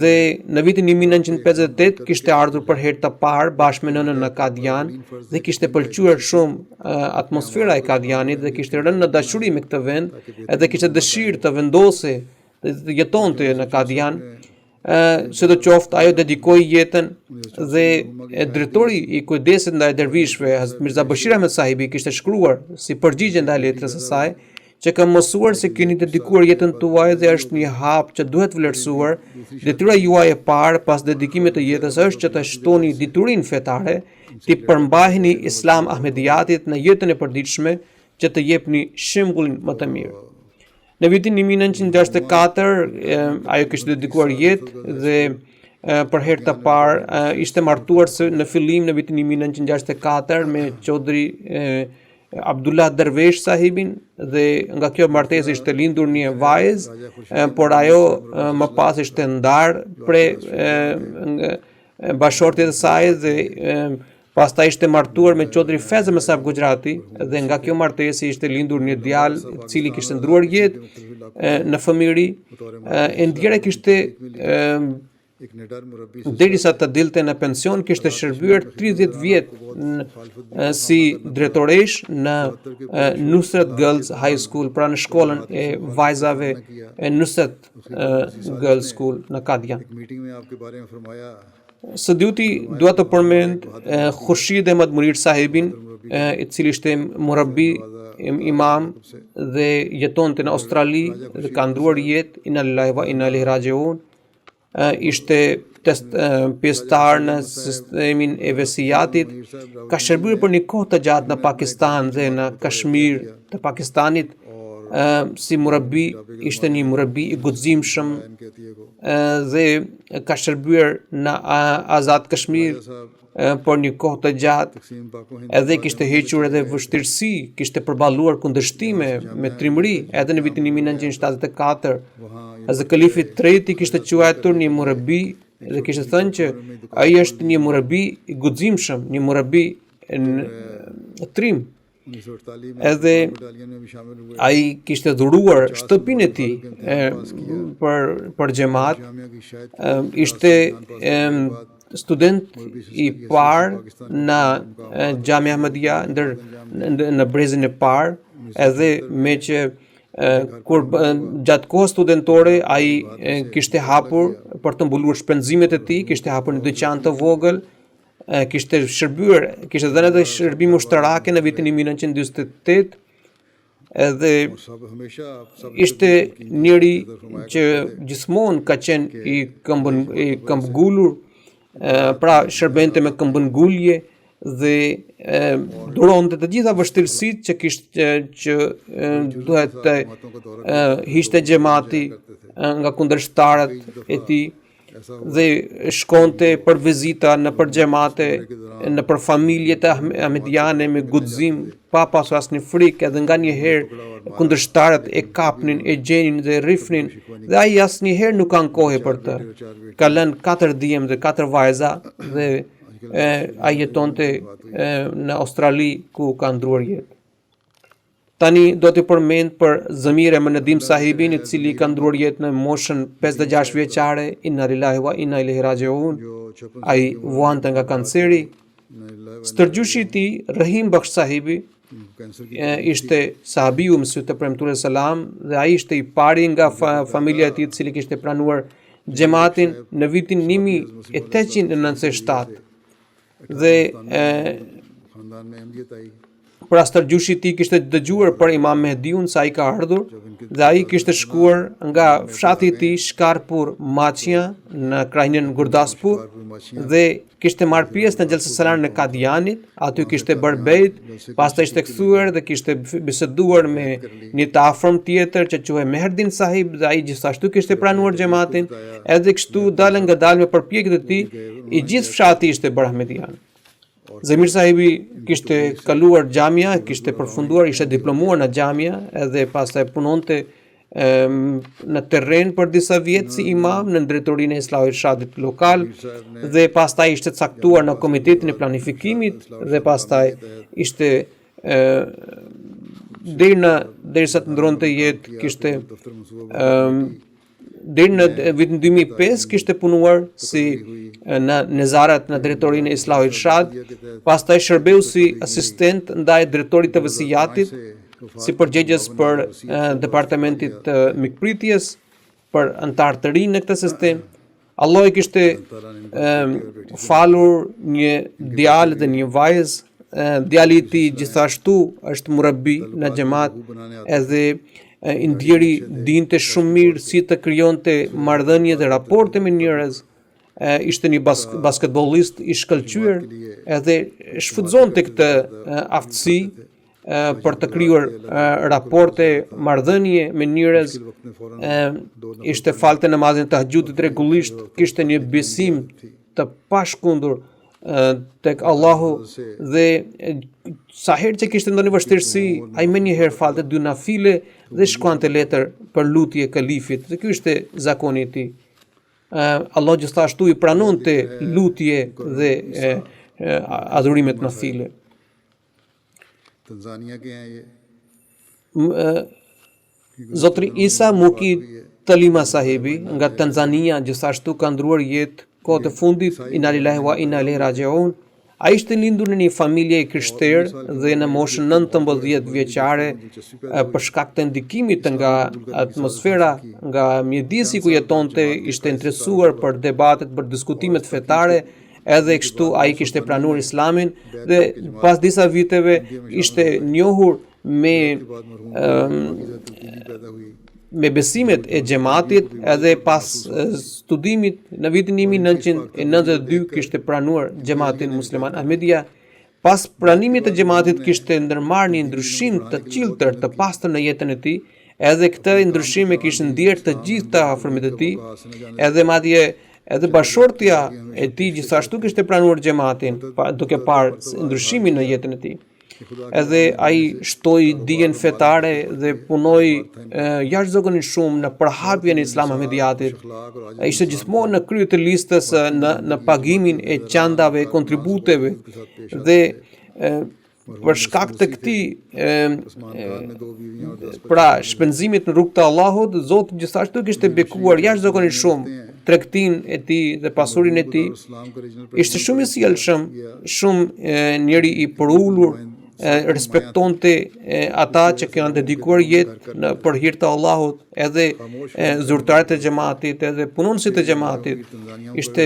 dhe në vitin 1958 kishte ardhur për herë të parë bashkë me nënën në Kadian dhe kishte pëlqyer shumë atmosfera e Kadianit dhe kishte rënë në dashuri me këtë vend edhe kishte dëshirë të vendosej dhe të jetonte në Kadian. Sidoqoftë ajo dedikoi jetën dhe drejtori i kujdesit ndaj dervishëve, Hazrat Mirza Bashir Ahmed Sahibi, kishte shkruar si përgjigje ndaj letrës së saj që kam mësuar se keni dedikuar jetën tuaj dhe është një hap që duhet vlerësuar. Detyra juaj e parë pas dedikimit të jetës është që të shtoni diturinë fetare, të përmbaheni Islam Ahmediatit në jetën e përditshme, që të jepni shembullin më të mirë. Në vitin 1964 ajo kishte dedikuar jetë dhe për herë të parë ishte martuar në fillim në vitin 1964 me Chaudhry Abdullah Darvesh Sahibin dhe nga kjo martesë ishte lindur një vajzë, por ajo më pas ishte ndarë prej bashortit të saj dhe pastaj ishte martuar me Chaudhry Faiz Ahmed Gujarati dhe nga kjo martesë ishte lindur një djalë i cili kishte ndruar jetë në fëmijëri. Ndjera kishte derisa të dilte në pension kishte shërbyer 30 vjet si drejtoresh në Nusrat Girls High School, pra në shkollën e vajzave e Nusrat Girls School në Kadian. Së dyti dua të përmend Khurshid Ahmad Munir Sahibin, i cili ishte murabbi imam dhe jetonte në Australi dhe ka ndruar jetë. Inna lillahi wa inna ilaihi rajiun. Ishte pjesëtar në sistemin e vesijatit, ka shërbyer për një kohë të gjatë në Pakistan dhe në Kashmir të Pakistanit. Si murabbi, ishte një murabbi i guximshëm dhe ka shërbyer në Azad Kashmir për një kohë të gjatë, edhe kishte hequr edhe vështirësi, kishte përballuar kundërshtime me trimëri edhe në vitin 1974. Hazrat Khalifi III kishte quajtur një murabbi dhe kishte thënë që ai është një murabbi i guximshëm, një murabbi në trim. Edhe ai kishte dhuruar shtëpinë e tij për xhamat. Ishte student i parë në Xhamia Ahmadiyya në brezin e parë, edhe me që kur gjatë kohës studentore ai kishte hapur për të mbuluar shpenzimet e tij, kishte hapur një dyqan të vogël, kishte shërbyer, kishte dhënë edhe shërbim ushtarake në vitin 1948, edhe ishte njëri që gjithmonë ka qenë i këmbëngulur, pra shërbente me këmbëngulje dhe duronte të gjitha vështirësitë që duhet të hiqte xhamati nga kundërshtarët e tij dhe shkonte për vizita në për xhamate, në për familjet ahmediane me guxim, pa pasur asnjë frikë, edhe nganjëherë kundërshtarët e kapnin, e gjenin dhe rrifnin dhe ai asnjëherë nuk ankohej për të. Ka lënë 4 djem dhe 4 vajza dhe ai jetonte në Australi ku ka ndruar jetë. Tani do të përmend për Zamir Ahmed Nadim Sahibin, i cili ka ndruar jetë në moshën 56 vjeçare. Inna lillahi wa inna ilaihi rajiun. Ai vuante nga kanceri. Stërgjyshi i tij, Rahim Bakhsh Sahibi, ishte sahabiu Mesihut të Premtuar Salam dhe ai ishte I pari nga familja e tij I cili kishte pranuar xhamatin në vitin 1897 dhe prastargjushi I tij kishte dëgjuar për Imam Mehdiun se ai ka ardhur dhe ai kishte shkuar nga fshati I tij Shkarpur Machia në krajinin Gurdaspur dhe kishte marrë pjesë në xhelsa salare në Kadianit, aty kishte bërë bejt, pastaj ishte kthyer dhe kishte biseduar me një të afërm tjetër që quhej Mehrdin Sahib dhe ai gjithashtu kishte pranuar xhamatin, edhe kështu dalën ngadalë me përpjekjet e tij, I gjithë fshati ishte bërë Ahmedian. Zemir sahibi kishte kaluar xhamia, kishte përfunduar, ishte diplomuar në xhamia edhe pastaj punonte në terren për disa vjet si imam në drejtorinë e Islahut Irshadit lokal dhe pastaj ishte caktuar në komitetin e planifikimit dhe pastaj ishte derisa të ndronte jetë kishte deri në vitin 2005 kishte punuar si në nezarat në drejtorinë e Islahut Irshad, pastaj shërbeu si asistent ndaj drejtorit të vesijatit, si përgjegjës për departamentit të mikpritjes për antar të rinj në këtë sistem. Allah I kishte falur një djalë dhe një vajzë. Djali I tij gjithashtu është murabbi në xhamat edhe I ndjeri dinte shumë mirë si të krijonte marrëdhënie dhe raporte me njerëz. Ishte një basketbollist I shkëlqyer edhe shfrytëzonte këtë aftësi për të krijuar raporte, marrëdhënie me njerëz. Ishte falte namazin e tahajjudit rregullisht, kishte një besim të pashkundur tek Allahu dhe sa herë që kishte ndonjë vështirësi, ai më njëherë falte 2 nafile dhe shkuante letër për lutje kalifit. Dhe ky ishte zakoni I tij. Allah gjithashtu I pranonte lutje dhe adhurimet nafile. Zotri Isa Muki Talima sahibi nga Tanzania gjithashtu ka ndruar jetë kohët e fundit, inna lillahi wa inna ilaihi rajiun. Ai ishte lindur në një familje I krishterë dhe në moshën 19 vjeçare për shkak të ndikimit nga atmosfera, nga mjedisi ku jetonte, ishte interesuar për debatet, për diskutimet fetare, edhe kështu ai kishte pranuar Islamin dhe pas disa viteve ishte njohur me besimet e xhamatit edhe pas studimit në vitin 1992 kishte pranuar xhamatin musliman Ahmedia. Pas pranimit të xhamatit kishte ndërmarrë një ndryshim të qiltër të pastër në jetën e tij, edhe këtë ndryshim e kishte ndier të gjithë të afërmit e tij, edhe madje edhe bashortja e tij gjithashtu kishte pranuar xhamatin duke parë ndryshimin në jetën e tij. Edhe ai shtoi dijen fetare dhe punoi jashtëzakonisht shumë në përhapjen e Islam Ahmediatit. Ai ishte gjithmonë në krye të listës në pagimin e qandave, kontributeve dhe për shkak të këtij pra shpenzimit në rrugt të Allahut, Zoti gjithashtu kishte bekuar jashtëzakonisht shumë tregtinë e tij dhe pasurinë e tij. Ishte shumë I sjellshëm, shumë njeri I përulur, respektonte ata që kanë dedikuar jetë për hir të Allahut, edhe zyrtarët e xhamatit, edhe punonësit e xhamatit. Ishte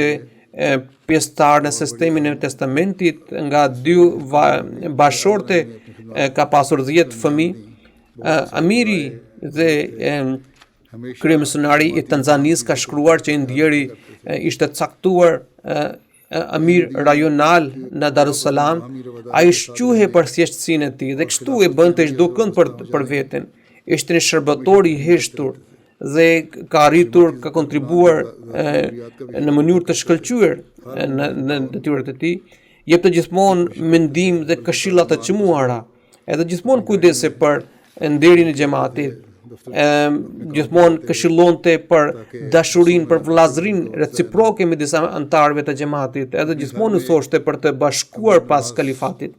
pjesëtar në sistemin e testamentit, nga 2 bashorte ka pasur 10 fëmijë. Amiri dhe kryemisionari I Tanzanisë ka shkruar që I ndjeri ishte caktuar amir rajonal në Darussalam, ai shquhej për thjeshtësinë e tij dhe kështu e bënte çdo kënd për veten. Ishte një shërbëtor I heshtur dhe ka arritur, ka kontribuar në mënyrë të shkëlqyer në detyrat e tij. Jepte gjithmonë mendim dhe këshilla të çmuara, edhe gjithmonë kujdese për nderin e xhamatit. Gjithmonë këshillonte për dashurinë, për vëllazërinë reciproke me disa antarëve të xhamatit, edhe gjithmonë u thoshte për të bashkuar pas kalifatit.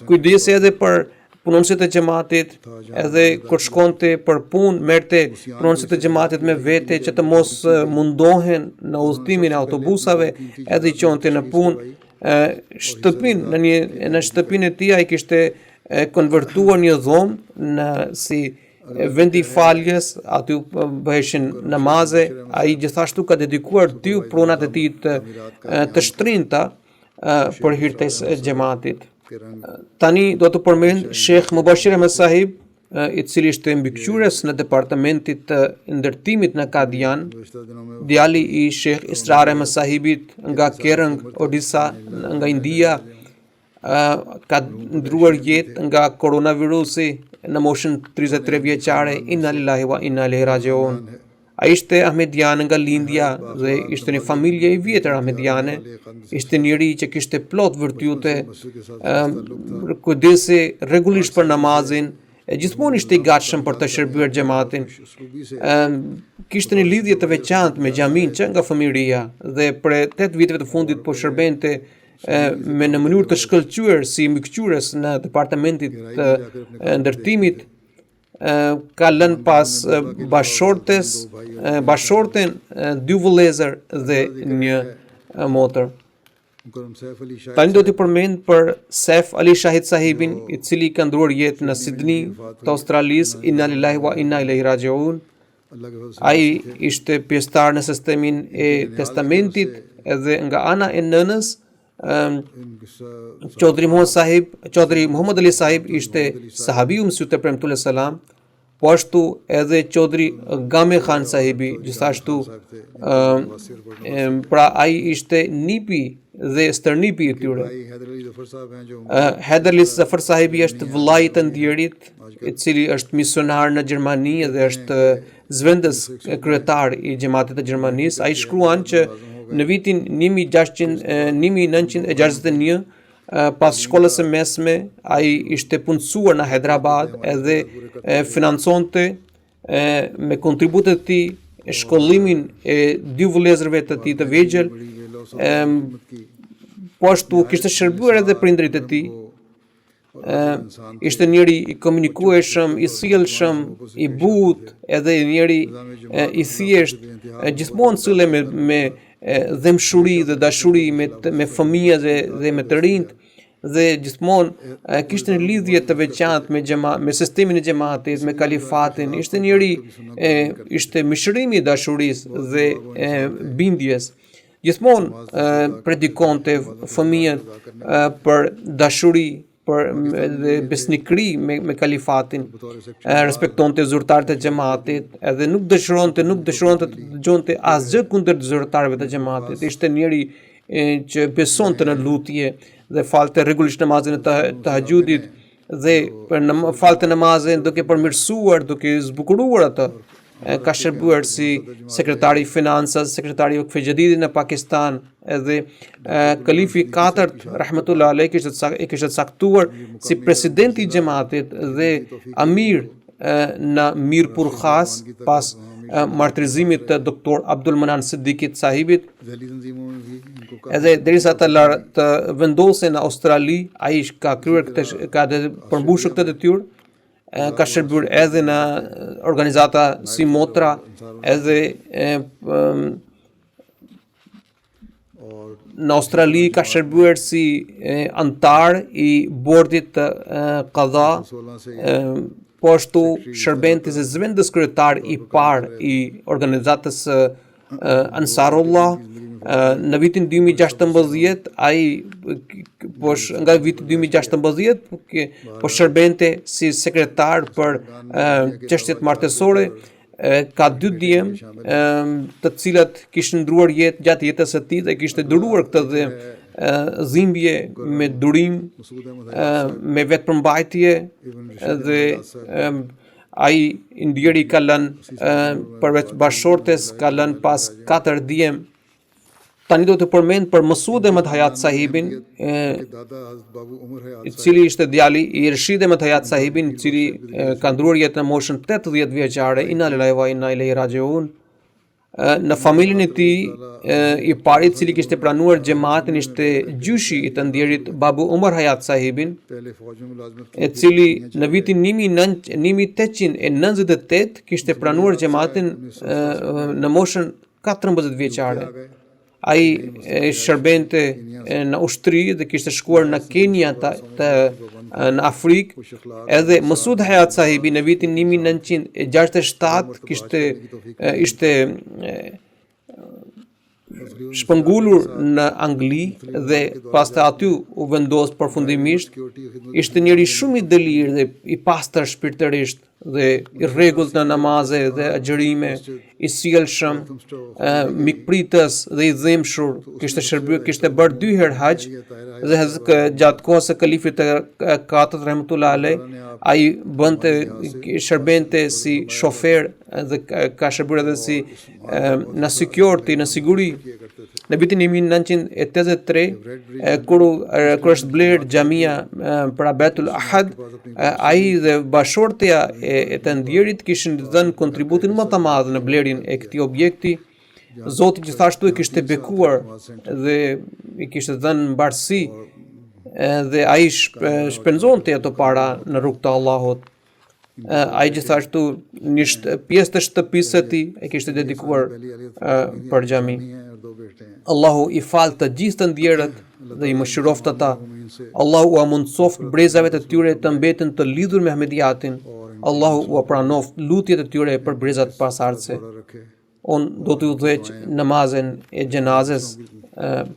Kujdese edhe për punonësit e xhamatit, edhe kur shkonte për punë, merrte punonësit e xhamatit me vete që të mos mundohen në udhëtimin e autobusave, edhe I qonte në punë. Në shtëpinë e tij ai kishte konvertuar një dhomë në si vendi faljes, aty bëheshin namaze. Ai gjithashtu ka dedikuar 2 pronat e tij të shtrinta për hyrjes e xhamatit. Tani do të përmend Sheikh Mubashir Ahmed Sahib, I cili ishte mbikëqyrës në departamentit të ndërtimit në Kadian, djali I Sheikh Israr Ahmed Sahibit nga Kerang, Odisha, nga India, ka ndruar jetë nga koronavirusi në moshën 33 vjeçare. Inna lillahi wa inna ilaihi rajiun. Ai ishte ahmedian nga lindja dhe ishte një familje I vjetër ahmediane. Ishte njëri që kishte plot virtyte, kujdesi rregullisht për namazin, gjithmonë ishte I gatshëm për të shërbyer xhamatin. Kishte një lidhje të veçantë me xhamin që nga fëmijëria dhe për 8 viteve të fundit po shërbente me në mënyrë të shkëlqyer si mbikëqyrës në departamentit të ndërtimit. Ka lënë pas bashorten 2 vëllezër dhe një motër. Tani do t'i përmend për Saif Ali Shahid Sahibin, I cili ka ndruar jetë në Sydney të Australisë. Inna lillahi wa inna ilaihi rajiun. Ai ishte pjesëtar në sistemin e testamentit edhe nga ana e nënës. Chaudhry Muhammad Ali Sahib ishte sahabiu mësues të Premtullah Salam, po ashtu edhe Chaudhry Game Khan Sahibi, gjithashtu pra ai ishte nipi dhe stërnipi I tyre. Haider Ali Zafar Sahibi është vëllai I të ndjerit, I cili është misionar në Gjermani dhe është zëvendës kryetar I xhamatit të Gjermanisë. Ai shkruan që në vitin 1961, pas shkollës së mesme, ai ishte punësuar në Hyderabad edhe financonte me kontributet e tij shkollimin e 2 vëllezërve të tij të vegjël. Po ashtu kishte shërbyer edhe prindrit e tij. Ishte njëri I komunikueshëm, I sjellshëm, I butë, edhe njëri I thjesht, gjithmonë sille me dhemshuri dhe dashuri me fëmijët dhe me të rinjt, dhe gjithmonë kishte një lidhje të veçantë me sistemin e xhamatit, me kalifatin. Ishte njëri ishte mishërimi I dashurisë dhe bindjes. Gjithmonë predikonte fëmijët për dashuri, për dhe besnikëri me kalifatin, respektonte zyrtarët e xhamatit, edhe nuk dëshironte të dëgjonte asgjë kundër zyrtarëve të xhamatit. Ishte njëri që besonte në lutje dhe falte rregullisht namazin e tahajjudit dhe falte namazin duke përmirësuar, duke zbukuruar atë. Ka shërbuar si sekretari I financës, sekretari I Waqf Jadidi në Pakistan, edhe kalifi 4 rahmetullah alej kishte caktuar si presidenti I xhamatit dhe amir në Mirpur Khas pas martirizimit të doktor Abdul Manan Siddiqit Sahibit. Edhe derisa të vendosen në Australi, ai ka kryer përmbushur këtë detyrë. Ka shërbyer edhe në organizata si Motra, edhe në Australi ka shërbyer si antar I bordit të Qadha, po ashtu shërbente si zëvendës kryetar I parë I organizatës Ansarullah. Në vitin 2016, ai nga viti 2016 po shërbente si sekretar për çështjet martësore. Ka 2 djem të cilat kishin ndruar jetë gjatë jetës së tij dhe kishte duruar këtë dhe dhimbje me durim, me vetëpërmbajtje, dhe ai ndjeri ka lënë përveç bashortes, ka lënë pas 4 djem. Tani do të përmend për Masud Ahmed Hayat Sahibin, I cili ishte djali I Rashid Ahmed Hayat Sahibin, I cili ka ndruar jetë në moshën 80 vjeçare. Inna lillahi wa inna ilaihi rajiun. Në familjen e tij I pari I cili kishte pranuar xhamatin ishte gjyshi I të ndjerit Babu Umar Hayat Sahibin, I cili në vitin 1898 kishte pranuar xhamatin në moshën 14 vjeçare. ai shërbente në ushtri dhe kishte shkuar në Kenya në Afrikë. Edhe Masud Hayat sahibi në vitin 1967 ishte shpëngulur në Angli dhe pastaj aty u vendos përfundimisht. Ishte njëri shumë i dëlirë dhe i pastër shpirtërisht dhe i rregullt në namaze dhe agjërime, i sjellshëm, mikpritës dhe i dhimbshur. Kishte bërë 2 herë hax dhe gjatë kohës së kalifit të 4 rahmetullah alej ai shërbente si shofer dhe ka shërbyer edhe si në security, në siguri. Në vitin 1983 kur është bler xhamia për Betul Ahad, ai dhe bashortja e të ndjerit kishin dhënë kontributin më të madh në blerjen e këtij objekti. Zoti gjithashtu e kishte bekuar dhe i kishte dhënë mbarësi dhe ai shpenzonte ato para në rrugt të Allahut. Ai gjithashtu një pjesë të shtëpisë së tij e kishte dedikuar për xhami. Allahu i fal të gjithë të ndjerët dhe i mëshiroft ata. Allahu u amundsoft brezave të tyre të mbeten të lidhur me Ahmediatin. Allahu u pranoft lutjet e tyre për brezat pasardhëse. On do të udhëheq namazin e gjenazes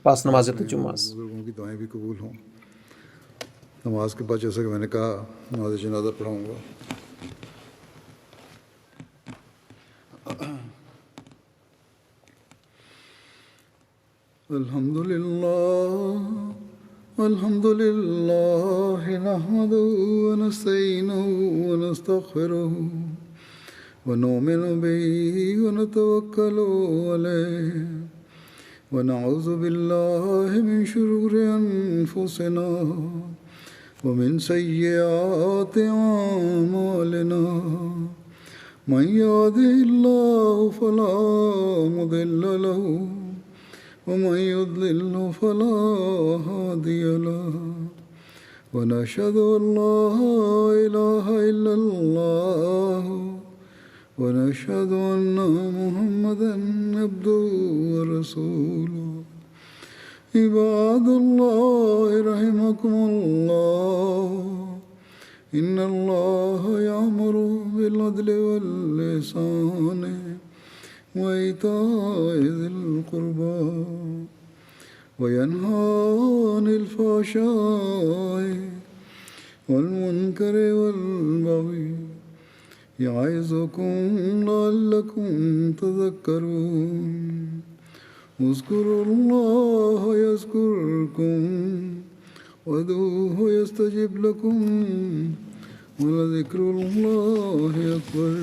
pas namazit të xumas. नमाज के बाद जैसा कि मैंने कहा नमाज जनाजा पढ़ाऊँगा. अल्हम्दुलिल्लाह नहमदुहु व नस्तईनुहु व नस्तगफिरुहु व नु'मिनु बिही व नतवक्कलु अलैहि व नऊज़ु बिल्लाहि मिन शुरूरि अनफुसिना ومن سيئات أعمالنا من يهده الله فلا مضل له ومن يضلل فلا هادي له ونشهد أن لا إله إلا الله ونشهد أن محمدا عبده ورسوله. عباد الله رحمكم الله إن الله يأمر بالعدل والإحسان وإيتاء ذي القربى وينهى عن الفحشاء والمنكر والبغي يعظكم لعلكم تذكرون. اذكروا الله يذكركم وادعوه يستجب لكم ولذكر الله أكبر.